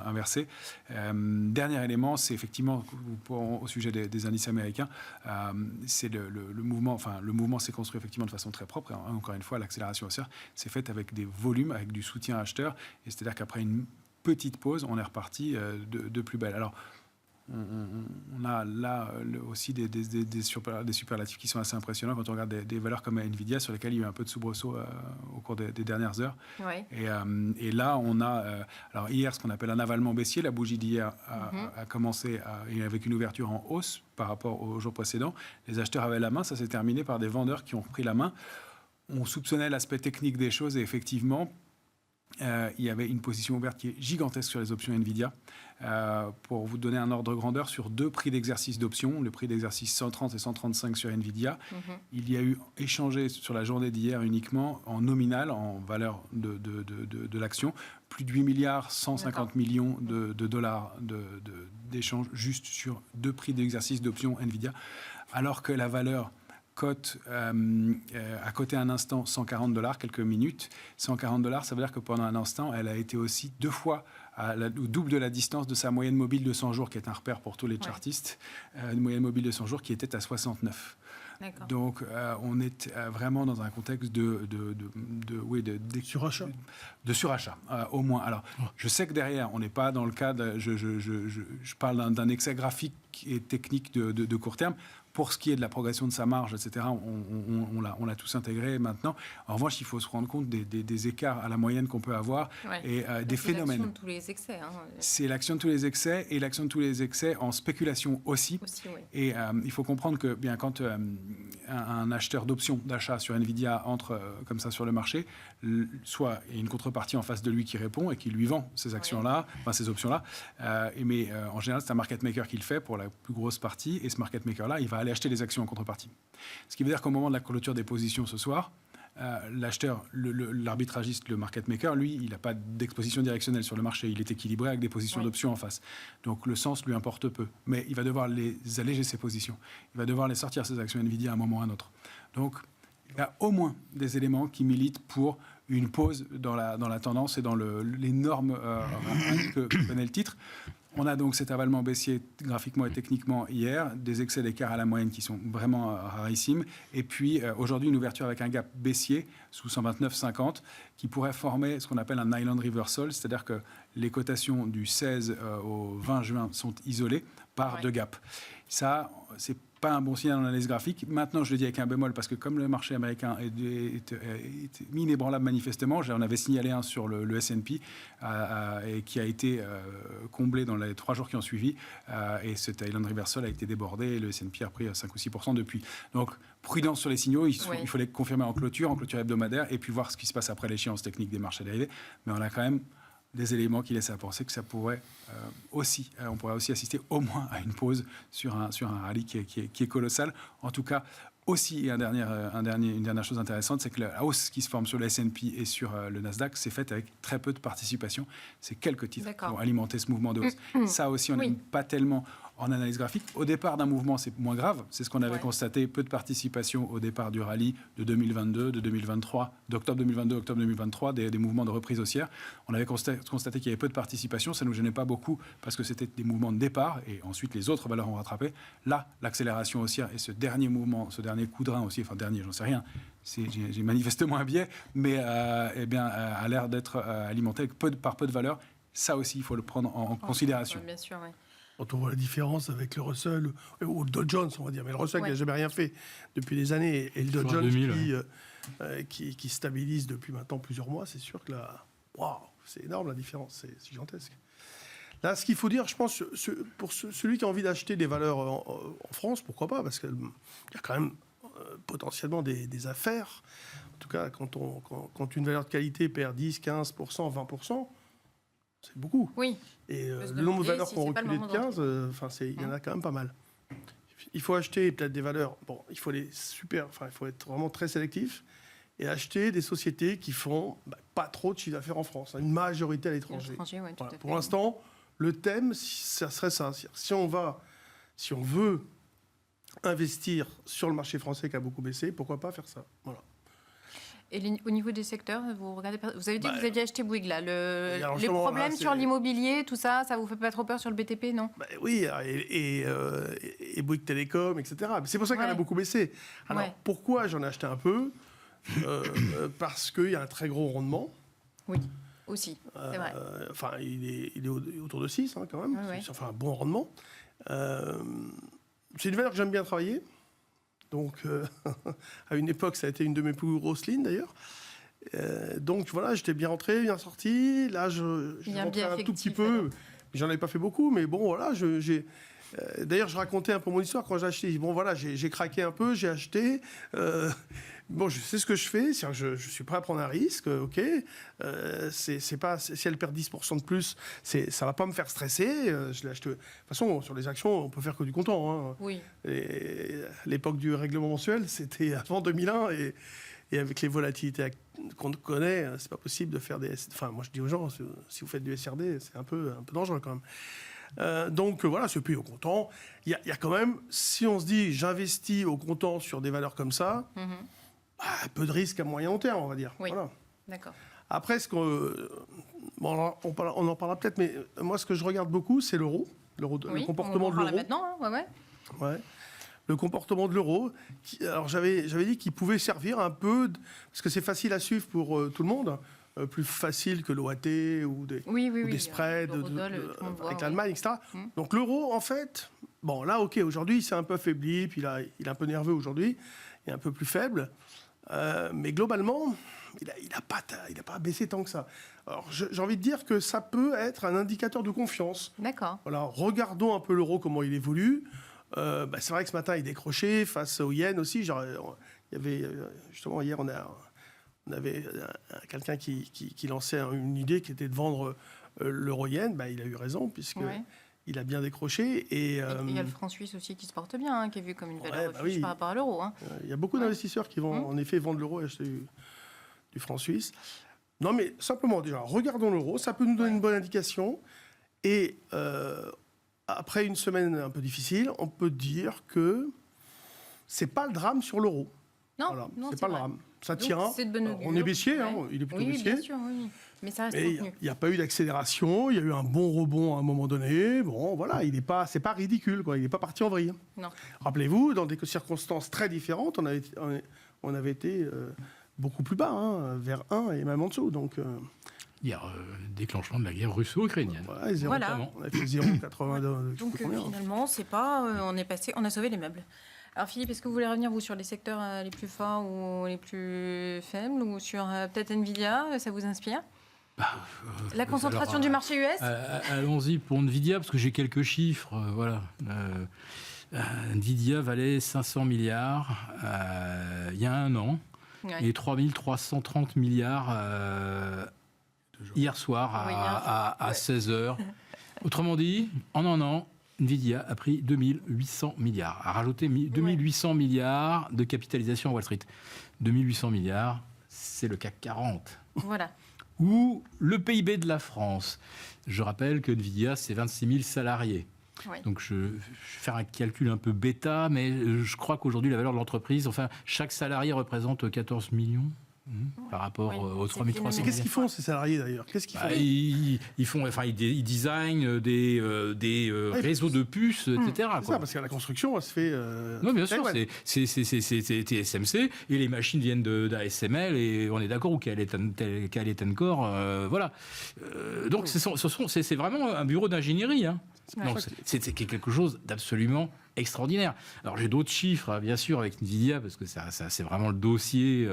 inversée. Dernier élément, c'est effectivement au sujet des indices américains, c'est le mouvement. Enfin, le mouvement s'est construit effectivement de façon très propre. Et encore une fois, l'accélération haussière s'est faite avec des volumes, avec du soutien acheteur. Et c'est-à-dire qu'après une petite pause, on est reparti de plus belle. Alors, on a là aussi des superlatifs qui sont assez impressionnants quand on regarde des valeurs comme Nvidia sur lesquelles il y a eu un peu de soubresaut au cours des dernières heures. Et là, on a alors hier ce qu'on appelle un avalement baissier. La bougie d'hier a commencé avec une ouverture en hausse par rapport au jour précédent. Les acheteurs avaient la main, ça s'est terminé par des vendeurs qui ont repris la main. On soupçonnait l'aspect technique des choses et effectivement, il y avait une position ouverte qui est gigantesque sur les options Nvidia. Pour vous donner un ordre de grandeur sur 2 prix d'exercice d'options, le prix d'exercice 130 et 135 sur Nvidia, il y a eu échangé sur la journée d'hier uniquement en nominal, en valeur de l'action, plus de 8 milliards 150 millions de dollars d'échanges juste sur 2 prix d'exercice d'options Nvidia, alors que la valeur cote à côté un instant $140 quelques minutes. $140, ça veut dire que pendant un instant, elle a été aussi 2 fois au double de la distance de sa moyenne mobile de 100 jours, qui est un repère pour tous les chartistes, une moyenne mobile de 100 jours qui était à 69. Donc, on est vraiment dans un contexte de surachat. De surachat, au moins. Alors, je sais que derrière, on n'est pas dans le cas je parle d'un excès graphique et technique de court terme. Pour ce qui est de la progression de sa marge, etc., on l'a tous intégré maintenant. En revanche, il faut se rendre compte des écarts à la moyenne qu'on peut avoir et des phénomènes. C'est l'action de tous les excès. C'est l'action de tous les excès et l'action de tous les excès en spéculation aussi. Et il faut comprendre que bien quand un acheteur d'options d'achat sur Nvidia entre comme ça sur le marché, soit il y a une contrepartie en face de lui qui répond et qui lui vend ces actions-là, enfin ces options-là. Mais en général, c'est un market maker qui le fait pour la plus grosse partie. Et ce market maker-là, il va aller acheter les actions en contrepartie. Ce qui veut dire qu'au moment de la clôture des positions ce soir, l'acheteur, l'arbitragiste, le market maker, lui, il n'a pas d'exposition directionnelle sur le marché. Il est équilibré avec des positions d'options en face. Donc le sens lui importe peu. Mais il va devoir les alléger ses positions. Il va devoir les sortir, ses actions Nvidia, à un moment ou à un autre. Donc il y a au moins des éléments qui militent pour une pause dans la tendance et dans l'énorme que connaît le titre. On a donc cet avalement baissier graphiquement et techniquement hier, des excès d'écart à la moyenne qui sont vraiment rarissimes, et puis aujourd'hui une ouverture avec un gap baissier sous 129,50 qui pourrait former ce qu'on appelle un island reversal, c'est-à-dire que les cotations du 16 au 20 juin sont isolées par 2 gaps. Ça, c'est pas un bon signal en analyse graphique. Maintenant, je le dis avec un bémol, parce que comme le marché américain est mis inébranlable manifestement, j'en avais signalé un sur le S&P et qui a été comblé dans les 3 jours qui ont suivi. Et cet island reversal a été débordé et le S&P a repris 5 ou 6% depuis. Donc, prudence sur les signaux. Il faut les confirmer en clôture hebdomadaire, et puis voir ce qui se passe après l'échéance technique des marchés dérivés. Mais on a quand même des éléments qui laissent à penser que ça pourrait on pourrait aussi assister au moins à une pause sur un rallye qui est colossal. En tout cas, aussi, une dernière chose intéressante, c'est que la hausse qui se forme sur le S&P et sur le Nasdaq s'est faite avec très peu de participation. C'est quelques titres qui ont alimenté ce mouvement de hausse. Ça aussi, on n'aime pas tellement en analyse graphique. Au départ d'un mouvement, c'est moins grave. C'est ce qu'on avait constaté, peu de participation au départ du rallye de 2022, de 2023, d'octobre 2022, octobre 2023, des mouvements de reprise haussière. On avait constaté qu'il y avait peu de participation. Ça ne nous gênait pas beaucoup parce que c'était des mouvements de départ et ensuite les autres valeurs ont rattrapé. Là, l'accélération haussière et ce dernier mouvement, ce dernier coup de rein aussi, enfin dernier, j'en sais rien, j'ai manifestement un biais, mais a l'air d'être alimenté par peu de valeur. Ça aussi, il faut le prendre en considération. Bien sûr, oui. Quand on voit la différence avec le Russell ou le Dow Jones, on va dire, mais le Russell qui n'a jamais rien fait depuis des années, et le Dow Jones qui stabilise depuis maintenant plusieurs mois, c'est sûr que là, c'est énorme la différence, c'est gigantesque. Là, ce qu'il faut dire, je pense, pour celui qui a envie d'acheter des valeurs en France, pourquoi pas, parce qu'il y a quand même potentiellement des affaires. En tout cas, quand une valeur de qualité perd 10, 15%, 20%, C'est beaucoup. Oui. Et peut se le nombre de demander valeurs si qu'on c'est pas le reculé de moment 15, il y en a quand même pas mal. Il faut acheter peut-être des valeurs. Bon, il faut il faut être vraiment très sélectif et acheter des sociétés qui font pas trop de chiffre d'affaires en France, une majorité à l'étranger. Ouais, tout à fait. Pour l'instant, le thème, ça serait ça. Si on veut investir sur le marché français qui a beaucoup baissé, pourquoi pas faire ça? Voilà. Et au niveau des secteurs, vous avez dit que vous aviez acheté Bouygues, là. alors, Les problèmes là, sur l'immobilier, tout ça, ça vous fait pas trop peur sur le BTP, non? Oui, et Bouygues Télécom, etc. C'est pour ça qu'elle a beaucoup baissé. Alors, pourquoi j'en ai acheté un peu? Parce qu'il y a un très gros rendement. Oui, aussi, c'est vrai. Il est autour de 6, quand même. Ouais. C'est un bon rendement. C'est une valeur que j'aime bien travailler. Donc, à une époque, ça a été une de mes plus grosses lignes, d'ailleurs. Donc, voilà, j'étais bien rentré, bien sorti. Là, je rentrais un tout petit peu. J'en avais pas fait beaucoup, mais bon, voilà, d'ailleurs, je racontais un peu mon histoire quand j'ai acheté. Bon, voilà, j'ai craqué un peu, j'ai acheté. Bon, je sais ce que je fais. Je suis prêt à prendre un risque, ok. C'est pas, si elle perd 10% de plus, ça va pas me faire stresser. Je l'ai acheté. De toute façon, sur les actions, on peut faire que du comptant. Hein. Oui. L'époque du règlement mensuel, c'était avant 2001 et avec les volatilités qu'on connaît, c'est pas possible de faire des. Enfin, moi, je dis aux gens, si vous faites du SRD, c'est un peu dangereux quand même. Donc voilà, c'est plus au comptant. Il y a quand même, si on se dit j'investis au comptant sur des valeurs comme ça, un peu de risque à moyen long terme, on va dire. Oui, voilà. d'accord. Après, on en parlera peut-être, mais moi, ce que je regarde beaucoup, c'est l'euro, le comportement de l'euro. On maintenant, hein, ouais. Le comportement de l'euro. Alors, j'avais dit qu'il pouvait servir un peu, parce que c'est facile à suivre pour tout le monde, plus facile que l'OAT ou des spreads avec l'Allemagne, etc. Donc l'euro, en fait, bon là, ok, aujourd'hui, c'est un peu affaibli, puis il est un peu nerveux aujourd'hui, il est un peu plus faible, mais globalement, il n'a pas baissé tant que ça. Alors j'ai envie de dire que ça peut être un indicateur de confiance. D'accord. Voilà, regardons un peu l'euro, comment il évolue. C'est vrai que ce matin, il décrochait face au yen aussi. Il y avait, justement, hier, on avait quelqu'un qui lançait une idée qui était de vendre l'euro-yen. Il a eu raison, puisqu'il a bien décroché. Et il y a le franc suisse aussi qui se porte bien, qui est vu comme une valeur refuge par rapport à l'euro. Il y a beaucoup d'investisseurs qui vont en effet vendre l'euro et acheter du franc suisse. Non, mais simplement, déjà, regardons l'euro. Ça peut nous donner une bonne indication. Et après une semaine un peu difficile, on peut dire que c'est pas le drame sur l'euro. Non, c'est pas le drame. Ça tient. C'est de bonne augure. On est baissier, il est plutôt baissier. Bien sûr, oui. Mais ça reste Il n'y a pas eu d'accélération, il y a eu un bon rebond à un moment donné. Bon, voilà, c'est pas ridicule, quoi. Il n'est pas parti en vrille. Non. Rappelez-vous, dans des circonstances très différentes, on avait été beaucoup plus bas, vers 1 et même en dessous. Donc, il y a déclenchement de la guerre russo-ukrainienne. Voilà. On a fait 0,82. Donc finalement, c'est pas, on a sauvé les meubles. Alors Philippe, est-ce que vous voulez revenir vous sur les secteurs les plus forts ou les plus faibles, ou sur peut-être Nvidia, ça vous inspire? La concentration du marché US. Allons-y pour Nvidia, parce que j'ai quelques chiffres. Voilà. Nvidia valait 500 milliards il y a un an, et 3330 milliards hier soir à 16h. Autrement dit, en un an, Nvidia a pris 2800 milliards, a rajouté 2800 milliards de capitalisation à Wall Street. 2800 milliards, c'est le CAC 40. Voilà. Ou le PIB de la France. Je rappelle que Nvidia, c'est 26 000 salariés. Oui. Donc je vais faire un calcul un peu bêta, mais je crois qu'aujourd'hui, la valeur de l'entreprise, chaque salarié représente 14 millions. Par rapport aux 3300. Mais qu'est-ce qu'ils font, ces salariés, d'ailleurs? Qu'est-ce qu'ils font? Ils designent des réseaux de puces, etc. C'est ça, parce que la construction, elle se fait... non, bien sûr, c'est TSMC, et les machines viennent d'ASML, et on est d'accord, ou Calais Core, voilà. Donc, c'est vraiment un bureau d'ingénierie, hein. Donc, c'est quelque chose d'absolument extraordinaire. Alors, j'ai d'autres chiffres, bien sûr, avec Nvidia, parce que ça c'est vraiment le dossier...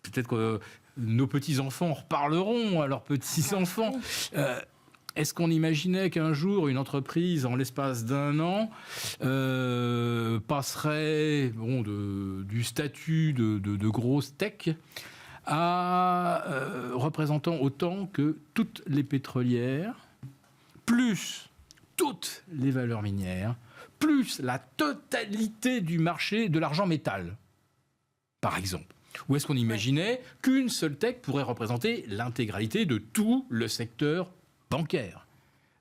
Peut-être que nos petits-enfants en reparleront à leurs petits-enfants. Est-ce qu'on imaginait qu'un jour, une entreprise, en l'espace d'un an, passerait du statut de grosse tech représentant autant que toutes les pétrolières, plus toutes les valeurs minières, plus la totalité du marché de l'argent métal, par exemple. Ou est-ce qu'on imaginait qu'une seule tech pourrait représenter l'intégralité de tout le secteur bancaire ?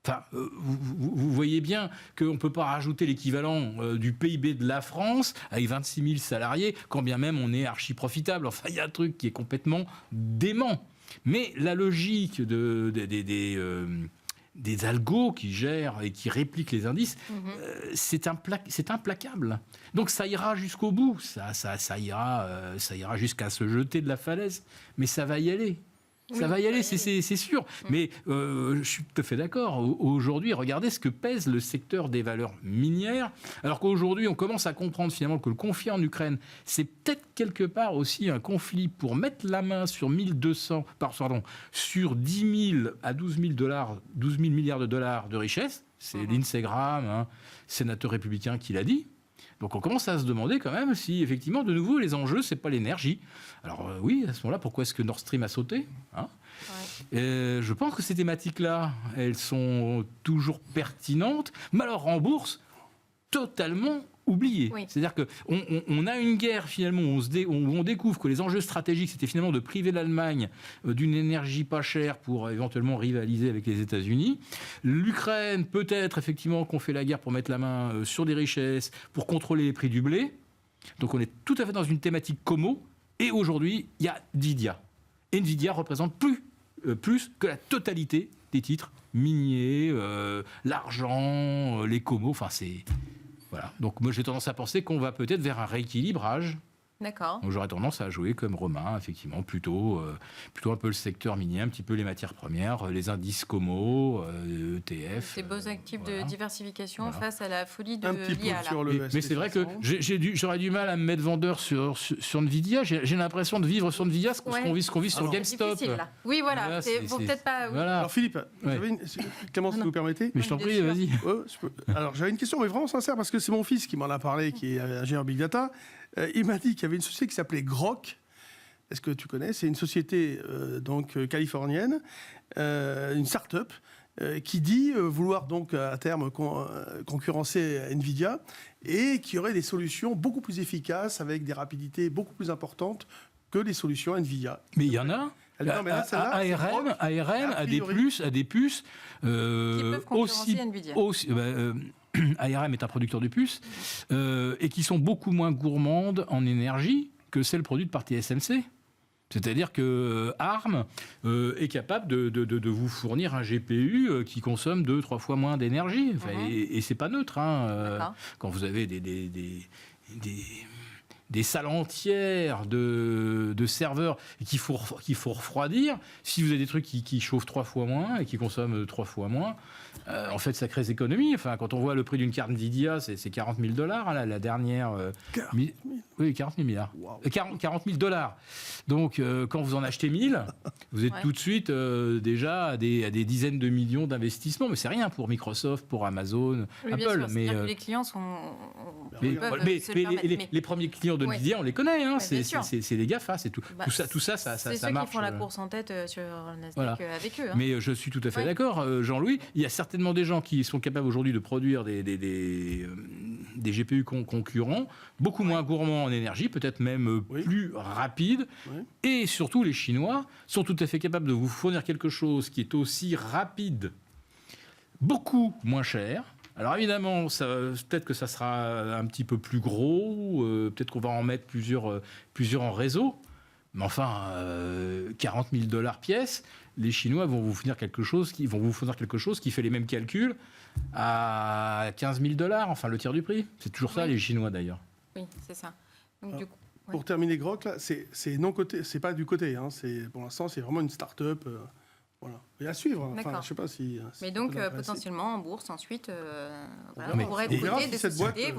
Enfin, vous voyez bien qu'on ne peut pas rajouter l'équivalent du PIB de la France avec 26 000 salariés, quand bien même on est archi-profitable. Enfin, il y a un truc qui est complètement dément. Mais la logique des algos qui gèrent et qui répliquent les indices, c'est implacable. Donc ça ira jusqu'au bout, ça ira jusqu'à se jeter de la falaise, mais ça va y aller. Ça va y aller, c'est sûr. Mais je suis tout à fait d'accord. Aujourd'hui, regardez ce que pèse le secteur des valeurs minières. Alors qu'aujourd'hui, on commence à comprendre finalement que le conflit en Ukraine, c'est peut-être quelque part aussi un conflit pour mettre la main sur sur 10 000 à 12 000 milliards de dollars de richesse. C'est Lindsey Graham, sénateur républicain, qui l'a dit. Donc on commence à se demander quand même si, effectivement, de nouveau, les enjeux, c'est pas l'énergie. Alors oui, à ce moment-là, pourquoi est-ce que Nord Stream a sauté, je pense que ces thématiques-là, elles sont toujours pertinentes, mais alors en bourse, totalement oubliées. Oui. C'est-à-dire qu'on a une guerre, finalement, où on découvre que les enjeux stratégiques, c'était finalement de priver l'Allemagne d'une énergie pas chère pour éventuellement rivaliser avec les États-Unis. L'Ukraine, peut-être, effectivement, qu'on fait la guerre pour mettre la main sur des richesses, pour contrôler les prix du blé. Donc on est tout à fait dans une thématique como. Et aujourd'hui, il y a Nvidia. Et Nvidia représente plus que la totalité des titres miniers, l'argent, les comos, enfin c'est... Voilà. Donc moi j'ai tendance à penser qu'on va peut-être vers un rééquilibrage. D'accord. Donc j'aurais tendance à jouer comme Romain, effectivement, plutôt un peu le secteur minier, un petit peu les matières premières, les indices Como, ETF. Ces beaux actifs de diversification face à la folie de l'IA. Mais c'est vrai que j'aurais du mal à me mettre vendeur sur Nvidia. J'ai l'impression de vivre sur Nvidia ce qu'on vit sur GameStop. Oui, voilà. Faut peut-être pas. Voilà. Alors Philippe, Clément, si vous permettez. Mais je t'en prie, vas-y. Alors j'avais une question, mais vraiment sincère, parce que c'est mon fils qui m'en a parlé, qui est ingénieur Big Data. Il m'a dit qu'il y avait une société qui s'appelait Grok. Est-ce que tu connais ? C'est une société californienne, une start-up, qui dit vouloir donc à terme concurrencer Nvidia et qui aurait des solutions beaucoup plus efficaces avec des rapidités beaucoup plus importantes que les solutions Nvidia. Mais il y en a. ARM a des puces qui peuvent concurrencer Nvidia. ARM est un producteur de puces et qui sont beaucoup moins gourmandes en énergie que celles produites par TSMC. C'est-à-dire que ARM est capable de vous fournir un GPU qui consomme 2-3 fois moins d'énergie. Enfin, et c'est pas neutre. Quand vous avez des salles entières de serveurs qu'il faut refroidir, si vous avez des trucs qui chauffent 3 fois moins et qui consomment 3 fois moins, en fait, sacrées économies. Enfin, quand on voit le prix d'une carte Nvidia, c'est $40 000, là, la dernière... 40 000 Oui, 40 000 milliards. Wow. 40 000 $. Donc, quand vous en achetez 1000, vous êtes tout de suite déjà à des dizaines de millions d'investissements. Mais c'est rien pour Microsoft, pour Amazon, Apple. Mais les clients sont... les premiers clients de Nvidia, on les connaît. C'est les GAFA, c'est tout. Tout ça marche. C'est ceux qui font la course en tête sur Nasdaq avec eux. Mais je suis tout à fait d'accord, Jean-Louis. Il y a certainement des gens qui sont capables aujourd'hui de produire des GPU concurrents, beaucoup moins gourmands en énergie, peut-être même plus rapides. Et surtout, les Chinois sont tout à fait capables de vous fournir quelque chose qui est aussi rapide, beaucoup moins cher. Alors évidemment, peut-être que ça sera un petit peu plus gros, peut-être qu'on va en mettre plusieurs en réseau. Mais enfin, 40 000 $ pièce, les Chinois vont vous fournir quelque chose qui fait les mêmes calculs à 15 000 $, enfin le tiers du prix. C'est toujours ça, les Chinois d'ailleurs. Oui, c'est ça. Donc, du coup, pour terminer Grok, là, c'est non coté, c'est pas du côté. Pour l'instant, c'est vraiment une start-up. Voilà. Et à suivre. Enfin, je sais pas si. Mais donc potentiellement en bourse ensuite, on pourrait être côté des sociétés.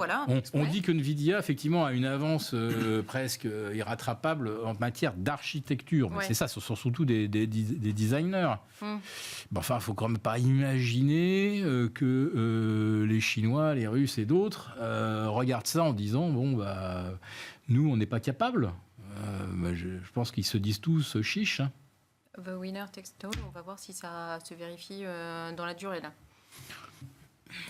On dit que Nvidia effectivement a une avance presque irrattrapable en matière d'architecture. Mais c'est ça, ce sont surtout des designers. Enfin, il faut quand même pas imaginer que les Chinois, les Russes et d'autres regardent ça en disant nous, on n'est pas capable. Je pense qu'ils se disent tous chiche. Hein. The winner takes it all. On va voir si ça se vérifie dans la durée là.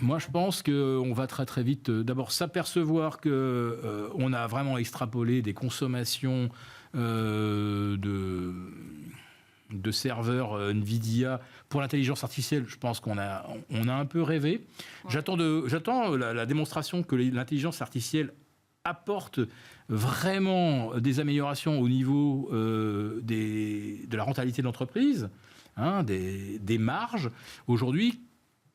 Moi, je pense qu'on va très très vite d'abord s'apercevoir qu'on a vraiment extrapolé des consommations de serveurs NVIDIA pour l'intelligence artificielle. Je pense qu'on a un peu rêvé. Ouais. J'attends la démonstration que l'intelligence artificielle apporte vraiment des améliorations au niveau de la rentabilité de l'entreprise, hein, des marges. Aujourd'hui,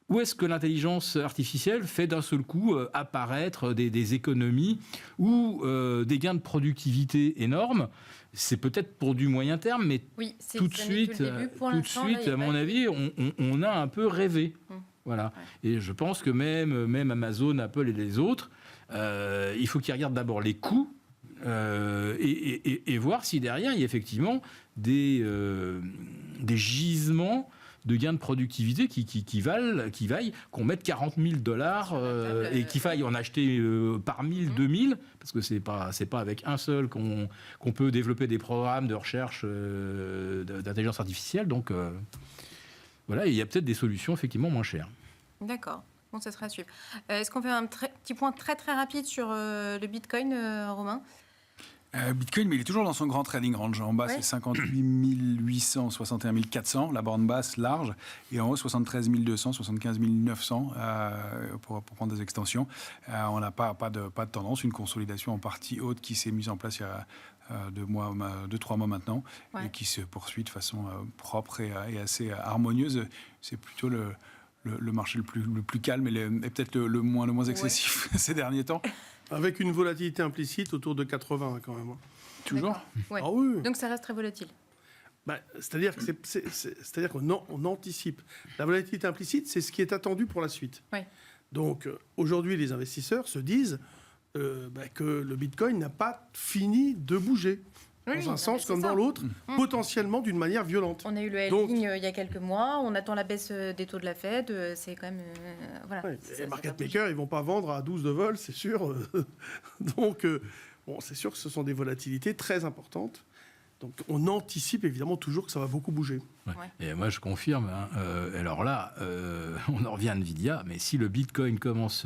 où est-ce que l'intelligence artificielle fait d'un seul coup apparaître des économies ou des gains de productivité énormes? C'est peut-être pour du moyen terme, mais oui, tout de suite, à mon avis, on a un peu rêvé. Voilà. Ouais. Et je pense que même Amazon, Apple et les autres, il faut qu'ils regardent d'abord les coûts et voir si derrière, il y a effectivement des gisements de gains de productivité qui vaillent qu'on mette $40 000 et qu'il faille en acheter par 1000, 2000, parce que c'est pas avec un seul qu'on peut développer des programmes de recherche d'intelligence artificielle. Donc voilà, il y a peut-être des solutions effectivement moins chères. D'accord. Bon, ça sera à suivre. Est-ce qu'on fait un petit point très très rapide sur le Bitcoin, Romain ? Bitcoin, mais il est toujours dans son grand trading range. En bas, c'est 58 800, 61 400, la borne basse large, et en haut, 73 200, 75 900 pour prendre des extensions. On n'a pas de tendance, une consolidation en partie haute qui s'est mise en place il y a 2-3 mois maintenant, et qui se poursuit de façon propre et assez harmonieuse. C'est plutôt le marché le plus calme et peut-être le moins excessif ces derniers temps. Avec une volatilité implicite autour de 80 quand même. Toujours ? Ouais. Ah oui. Donc ça reste très volatile. C'est-à-dire qu'on anticipe. La volatilité implicite, c'est ce qui est attendu pour la suite. Oui. Donc aujourd'hui, les investisseurs se disent que le Bitcoin n'a pas fini de bouger. Dans un sens comme dans l'autre, potentiellement d'une manière violente. On a eu le halving il y a quelques mois, on attend la baisse des taux de la Fed, c'est quand même... voilà. Ouais, les market makers, ils ne vont pas vendre à 12 de vol, c'est sûr. Donc, c'est sûr que ce sont des volatilités très importantes. Donc, on anticipe évidemment toujours que ça va beaucoup bouger. Ouais. Et moi, je confirme. Alors là, on en revient à NVIDIA, mais si le Bitcoin commence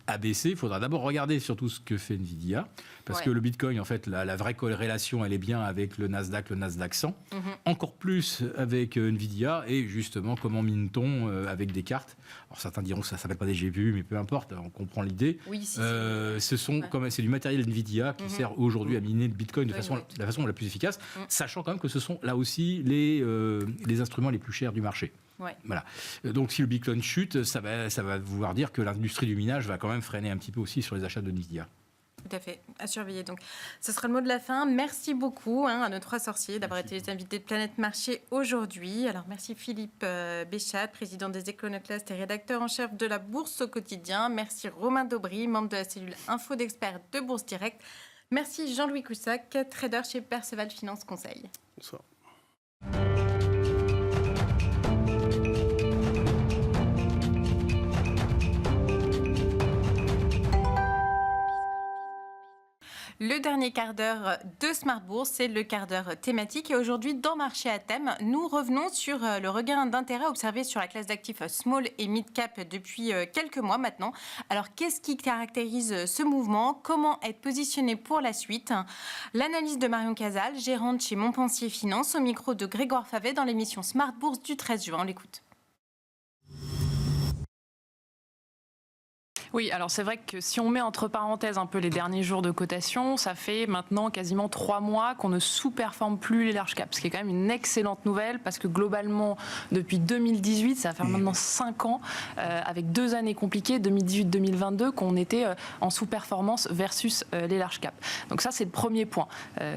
à baisser, il faudra d'abord regarder surtout ce que fait NVIDIA, parce que le Bitcoin, en fait, la vraie corrélation, elle est bien avec le Nasdaq 100, encore plus avec NVIDIA, et justement, comment mine-t-on avec des cartes. Alors certains diront que ça ne s'appelle pas des GPU, mais peu importe, on comprend l'idée. Oui, c'est du matériel NVIDIA qui sert aujourd'hui à miner le Bitcoin de la façon la plus efficace, sachant quand même que ce sont là aussi les instruments les plus chers du marché. Ouais. Voilà. Donc si le Bitcoin chute, ça va vouloir dire que l'industrie du minage va quand même freiner un petit peu aussi sur les achats de NVIDIA. Tout à fait, à surveiller. Donc, ce sera le mot de la fin. Merci beaucoup à nos 3 sorciers d'avoir été les invités de Planète Marché aujourd'hui. Alors, merci Philippe Béchat, président des Econoclastes et rédacteur en chef de la Bourse au quotidien. Merci Romain Daubry, membre de la cellule Info d'experts de Bourse Direct. Merci Jean-Louis Coussac, trader chez Perceval Finance Conseil. Bonsoir. Le dernier quart d'heure de Smart Bourse, c'est le quart d'heure thématique. Et aujourd'hui, dans Marché à thème, nous revenons sur le regain d'intérêt observé sur la classe d'actifs small et mid cap depuis quelques mois maintenant. Alors, qu'est-ce qui caractérise ce mouvement ? Comment être positionné pour la suite ? L'analyse de Marion Casal, gérante chez Montpensier Finance, au micro de Grégoire Favet dans l'émission Smart Bourse du 13 juin. On l'écoute. Oui, alors c'est vrai que si on met entre parenthèses un peu les derniers jours de cotation, ça fait maintenant quasiment 3 mois qu'on ne sous-performe plus les large caps, ce qui est quand même une excellente nouvelle parce que globalement, depuis 2018, ça va faire maintenant 5 ans, avec 2 années compliquées, 2018-2022, qu'on était en sous-performance versus les large caps. Donc ça, c'est le premier point.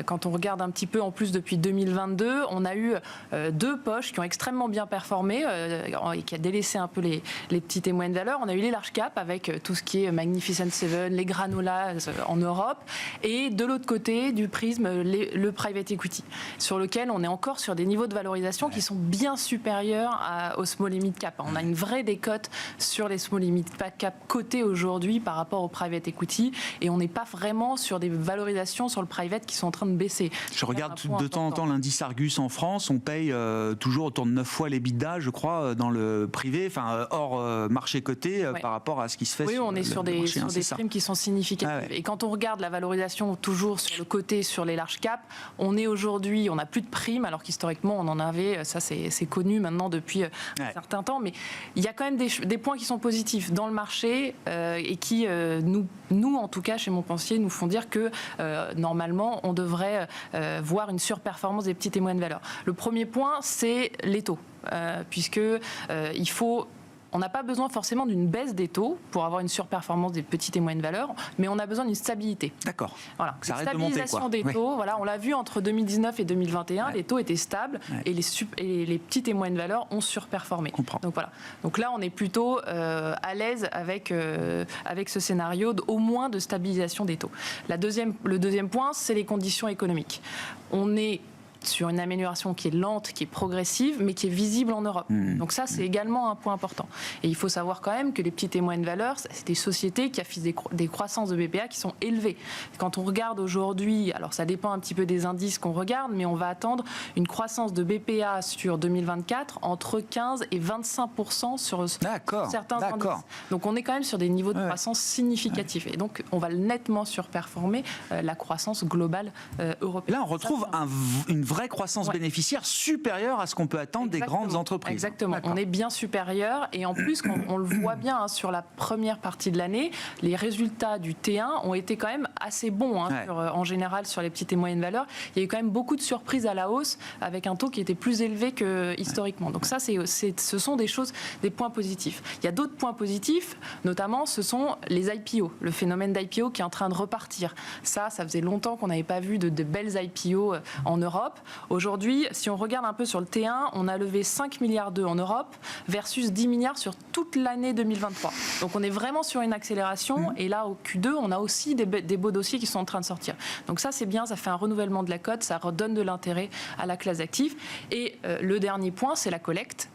Quand on regarde un petit peu en plus depuis 2022, on a eu 2 poches qui ont extrêmement bien performé et qui a délaissé un peu les petites et moyennes valeurs. On a eu les large caps avec tout ce qui est Magnificent Seven, les granolas en Europe, et de l'autre côté du prisme, le private equity, sur lequel on est encore sur des niveaux de valorisation qui sont bien supérieurs aux small et mid cap. On a une vraie décote sur les small et mid cap cotés aujourd'hui par rapport au private equity, et on n'est pas vraiment sur des valorisations sur le private qui sont en train de baisser. Je regarde de temps en temps l'indice Argus en France, on paye toujours autour de 9 fois l'EBITDA, je crois, dans le privé, hors marché coté, par rapport à ce qui se fait sur on est sur des primes qui sont significatives. Ouais. Et quand on regarde la valorisation toujours sur le côté, sur les large caps, on est aujourd'hui, on n'a plus de primes, alors qu'historiquement on en avait, ça c'est connu maintenant depuis un certain temps, mais il y a quand même des points qui sont positifs dans le marché et qui, nous en tout cas chez Montpensier, nous font dire que normalement on devrait voir une surperformance des petites et moyennes valeurs. Le premier point, c'est les taux, puisque on n'a pas besoin forcément d'une baisse des taux pour avoir une surperformance des petites et moyennes valeurs, mais on a besoin d'une stabilité. D'accord. Voilà. Ça arrête stabilisation de monter, des taux. Voilà, on l'a vu entre 2019 et 2021, les taux étaient stables et les petites et moyennes valeurs ont surperformé. Donc voilà. Donc là, on est plutôt à l'aise avec ce scénario au moins de stabilisation des taux. Le deuxième point, c'est les conditions économiques. On est sur une amélioration qui est lente, qui est progressive, mais qui est visible en Europe. Donc ça, c'est également un point important. Et il faut savoir quand même que les petites et moyennes valeurs, c'est des sociétés qui affichent des croissances de BPA qui sont élevées. Quand on regarde aujourd'hui, alors ça dépend un petit peu des indices qu'on regarde, mais on va attendre une croissance de BPA sur 2024 entre 15 et 25% sur certains indices. Donc on est quand même sur des niveaux de croissance significatifs. Et donc on va nettement surperformer la croissance globale européenne. Là, on retrouve une vraie croissance bénéficiaire supérieure à ce qu'on peut attendre des grandes entreprises. Exactement, on est bien supérieur, et en plus, on le voit bien sur la première partie de l'année, les résultats du T1 ont été quand même assez bons en général sur les petites et moyennes valeurs. Il y a eu quand même beaucoup de surprises à la hausse avec un taux qui était plus élevé que historiquement. Donc ça, ce sont des points positifs. Il y a d'autres points positifs, notamment ce sont les IPO, le phénomène d'IPO qui est en train de repartir. Ça faisait longtemps qu'on n'avait pas vu de belles IPO en Europe. Aujourd'hui, si on regarde un peu sur le T1, on a levé 5 milliards d'euros en Europe versus 10 milliards sur toute l'année 2023. Donc on est vraiment sur une accélération, et là au Q2, on a aussi des beaux dossiers qui sont en train de sortir. Donc ça, c'est bien, ça fait un renouvellement de la cote, ça redonne de l'intérêt à la classe d'actifs. Et le dernier point, c'est la collecte.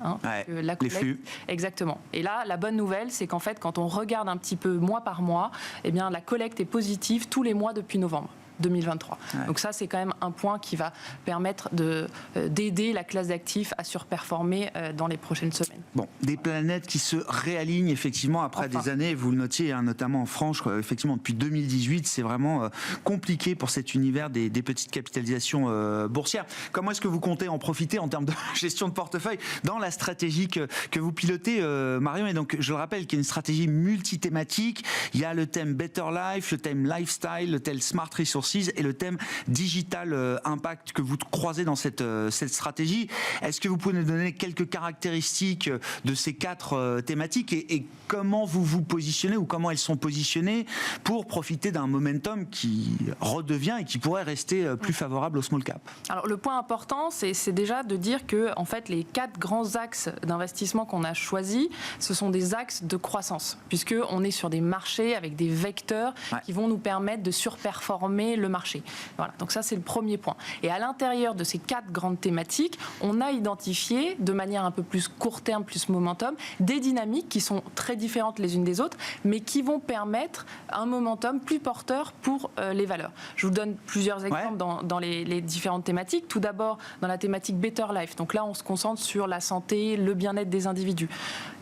La collecte, les flux. Exactement. Et là, la bonne nouvelle, c'est qu'en fait, quand on regarde un petit peu mois par mois, eh bien, la collecte est positive tous les mois depuis novembre 2023. Donc ça, c'est quand même un point qui va permettre d'aider la classe d'actifs à surperformer dans les prochaines semaines. Bon, des planètes qui se réalignent effectivement après des années, vous le notiez, notamment en France, effectivement depuis 2018, c'est vraiment compliqué pour cet univers des petites capitalisations boursières. Comment est-ce que vous comptez en profiter en termes de gestion de portefeuille dans la stratégie que vous pilotez, Marion? Et donc, je le rappelle qu'il y a une stratégie multithématique. Il y a le thème Better Life, le thème Lifestyle, le thème Smart Resources et le thème Digital Impact que vous croisez dans cette stratégie. Est-ce que vous pouvez nous donner quelques caractéristiques de ces 4 thématiques et comment vous vous positionnez ou comment elles sont positionnées pour profiter d'un momentum qui redevient et qui pourrait rester plus favorable au small cap? Alors le point important, c'est déjà de dire que en fait, les 4 grands axes d'investissement qu'on a choisis, ce sont des axes de croissance, puisqu'on est sur des marchés avec des vecteurs qui vont nous permettre de surperformer le marché. Voilà, donc ça c'est le premier point. Et à l'intérieur de ces 4 grandes thématiques, on a identifié de manière un peu plus court terme, plus momentum, des dynamiques qui sont très différentes les unes des autres, mais qui vont permettre un momentum plus porteur pour les valeurs. Je vous donne plusieurs exemples dans les différentes thématiques. Tout d'abord, dans la thématique Better Life. Donc là, on se concentre sur la santé, le bien-être des individus.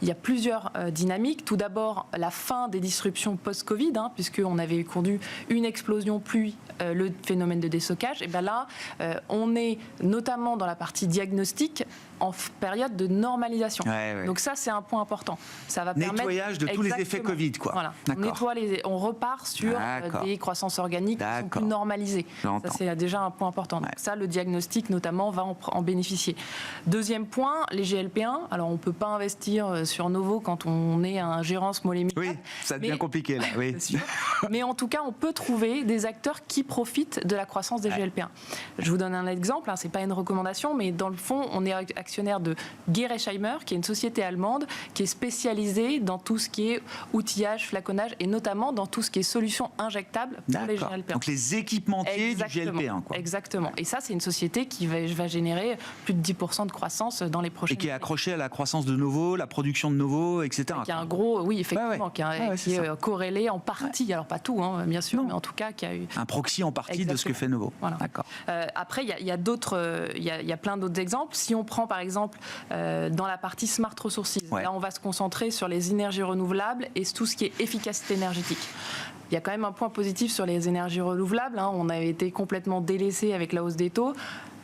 Il y a plusieurs dynamiques. Tout d'abord, la fin des disruptions post-Covid, puisqu'on avait connu une explosion puis le phénomène de déstockage. Et bien là, on est notamment dans la partie diagnostic en période de normalisation. Donc ça, c'est un point important. Ça va permettre nettoyage de tous les effets Covid, quoi. Voilà. On repart sur des croissances organiques qui sont plus normalisées. Ça, c'est déjà un point important. Donc ça, le diagnostic notamment va en bénéficier. Deuxième point, les GLP-1. Alors, on ne peut pas investir sur Novo quand on est un gérant small et mid cap. Oui, ça devient compliqué là. Oui. Mais en tout cas, on peut trouver des acteurs qui profitent de la croissance des GLP1. Je vous donne un exemple, c'est pas une recommandation, mais dans le fond, on est actionnaire de Gerresheimer, qui est une société allemande qui est spécialisée dans tout ce qui est outillage, flaconnage et notamment dans tout ce qui est solutions injectables pour les GLP1. Donc les équipementiers du GLP1. Quoi. Exactement. Et ça, c'est une société qui va générer plus de 10% de croissance dans les prochaines années. Et qui est accrochée à la croissance de Novo, la production de Novo, etc. Qui a un gros, oui, effectivement, qui est corrélé en partie, alors pas tout, bien sûr, mais en tout cas qui a eu... Un proxy en partie de ce que fait Novo. Voilà. D'accord. Après, il y a plein d'autres exemples. Si on prend par exemple dans la partie Smart Resources, là on va se concentrer sur les énergies renouvelables et tout ce qui est efficacité énergétique. Il y a quand même un point positif sur les énergies renouvelables. On avait été complètement délaissé avec la hausse des taux.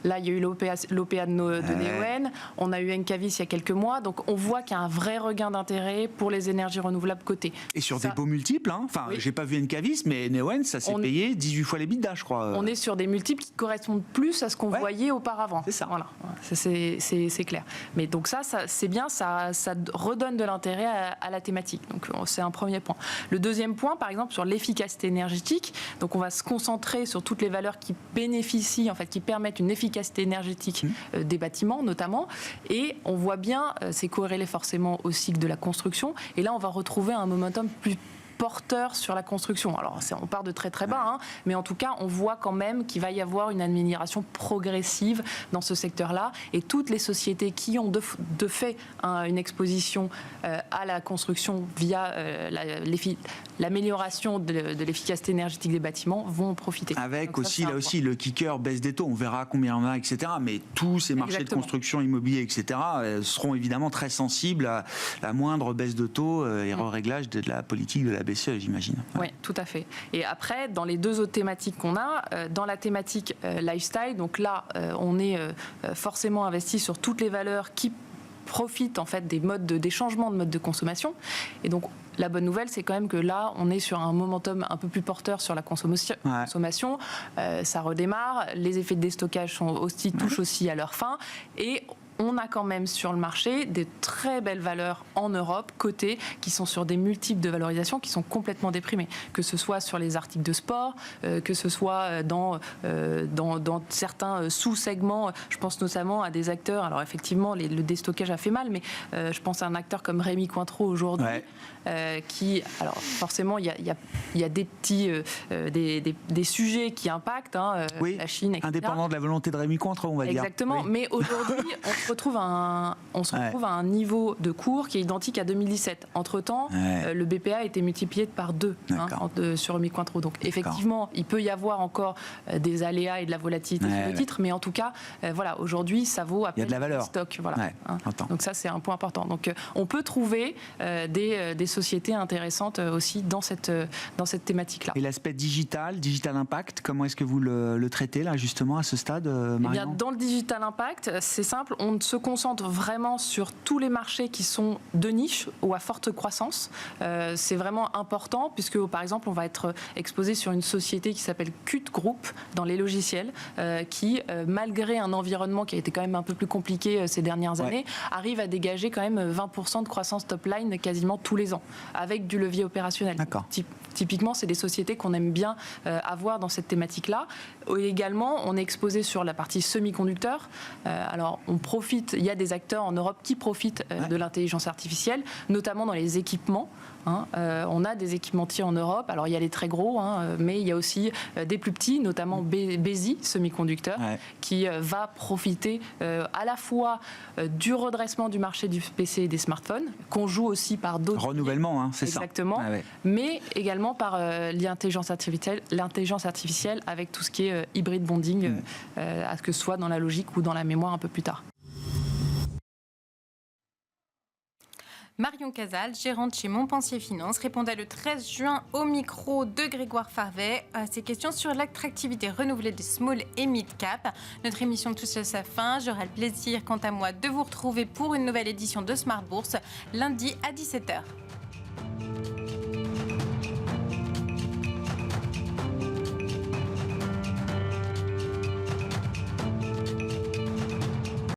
Là, il y a eu l'OPA de Neoen, on a eu Encavis il y a quelques mois, donc on voit qu'il y a un vrai regain d'intérêt pour les énergies renouvelables cotées. Et sur des beaux multiples, Enfin, j'ai pas vu Encavis, mais Neoen, ça s'est payé 18 fois l'EBITDA, je crois. On est sur des multiples qui correspondent plus à ce qu'on voyait auparavant. C'est ça. Voilà, c'est clair. Mais donc ça c'est bien, ça redonne de l'intérêt à la thématique. Donc c'est un premier point. Le deuxième point, par exemple, sur l'efficacité énergétique, donc on va se concentrer sur toutes les valeurs qui bénéficient, en fait, qui permettent une efficacité énergétique des bâtiments notamment, et on voit bien, c'est corrélé forcément au cycle de la construction, et là on va retrouver un momentum plus porteur sur la construction. Alors, on part de très très bas, mais en tout cas, on voit quand même qu'il va y avoir une amélioration progressive dans ce secteur-là, et toutes les sociétés qui ont de fait une exposition à la construction via l'amélioration de l'efficacité énergétique des bâtiments vont en profiter. Avec donc aussi, là aussi, le kicker baisse des taux. On verra combien il y en a, etc. Mais tous ces marchés de construction immobilier, etc., seront évidemment très sensibles à la moindre baisse de taux et réglage de la politique de la BCE, j'imagine. Oui, tout à fait. Et après, dans les deux autres thématiques qu'on a, dans la thématique lifestyle, donc là, on est forcément investi sur toutes les valeurs qui profitent en fait des changements de mode de consommation. Et donc, la bonne nouvelle, c'est quand même que là, on est sur un momentum un peu plus porteur sur la consommation. Ça redémarre. Les effets de déstockage touchent aussi à leur fin. Et on a quand même sur le marché des très belles valeurs en Europe, cotées, qui sont sur des multiples de valorisation qui sont complètement déprimés. Que ce soit sur les articles de sport, que ce soit dans certains sous-segments. Je pense notamment à des acteurs. Alors effectivement, le déstockage a fait mal, mais je pense à un acteur comme Rémy Cointreau aujourd'hui, qui, alors forcément, il y a des petits des sujets qui impactent, la Chine, etc. Indépendant de la volonté de Rémy Cointreau, on va dire. Exactement. Mais aujourd'hui, on se retrouve à un niveau de cours qui est identique à 2017. Entre-temps, le BPA a été multiplié par 2 sur Rémy Cointreau. Donc effectivement, il peut y avoir encore des aléas et de la volatilité sur le titre, mais en tout cas, voilà, aujourd'hui, ça vaut à peine le stock. Voilà, donc ça, c'est un point important. Donc on peut trouver des sociétés intéressantes aussi dans cette thématique-là. Et l'aspect digital impact, comment est-ce que vous le traitez là justement à ce stade, Marion ? Dans le digital impact, c'est simple, on se concentre vraiment sur tous les marchés qui sont de niche ou à forte croissance. C'est vraiment important puisque par exemple on va être exposé sur une société qui s'appelle Qt Group dans les logiciels qui, malgré un environnement qui a été quand même un peu plus compliqué ces dernières années, arrive à dégager quand même 20% de croissance top line quasiment tous les ans avec du levier opérationnel. Typiquement, c'est des sociétés qu'on aime bien avoir dans cette thématique-là. Également, on est exposé sur la partie semi-conducteurs. Alors, il y a des acteurs en Europe qui profitent de l'intelligence artificielle, notamment dans les équipements. On a des équipementiers en Europe. Alors, il y a les très gros, mais il y a aussi des plus petits, notamment Besi Semiconducteurs, qui va profiter à la fois du redressement du marché du PC et des smartphones, qu'on joue aussi par d'autres... Renouvellement, c'est ça. Exactement. Mais également par l'intelligence artificielle avec tout ce qui est hybrid bonding, que ce soit dans la logique ou dans la mémoire un peu plus tard. Marion Casal, gérante chez Montpensier Finance, répondait le 13 juin au micro de Grégoire Farvet à ces questions sur l'attractivité renouvelée des small et mid cap. Notre émission touche à sa fin. J'aurai le plaisir, quant à moi, de vous retrouver pour une nouvelle édition de Smart Bourse lundi à 17h.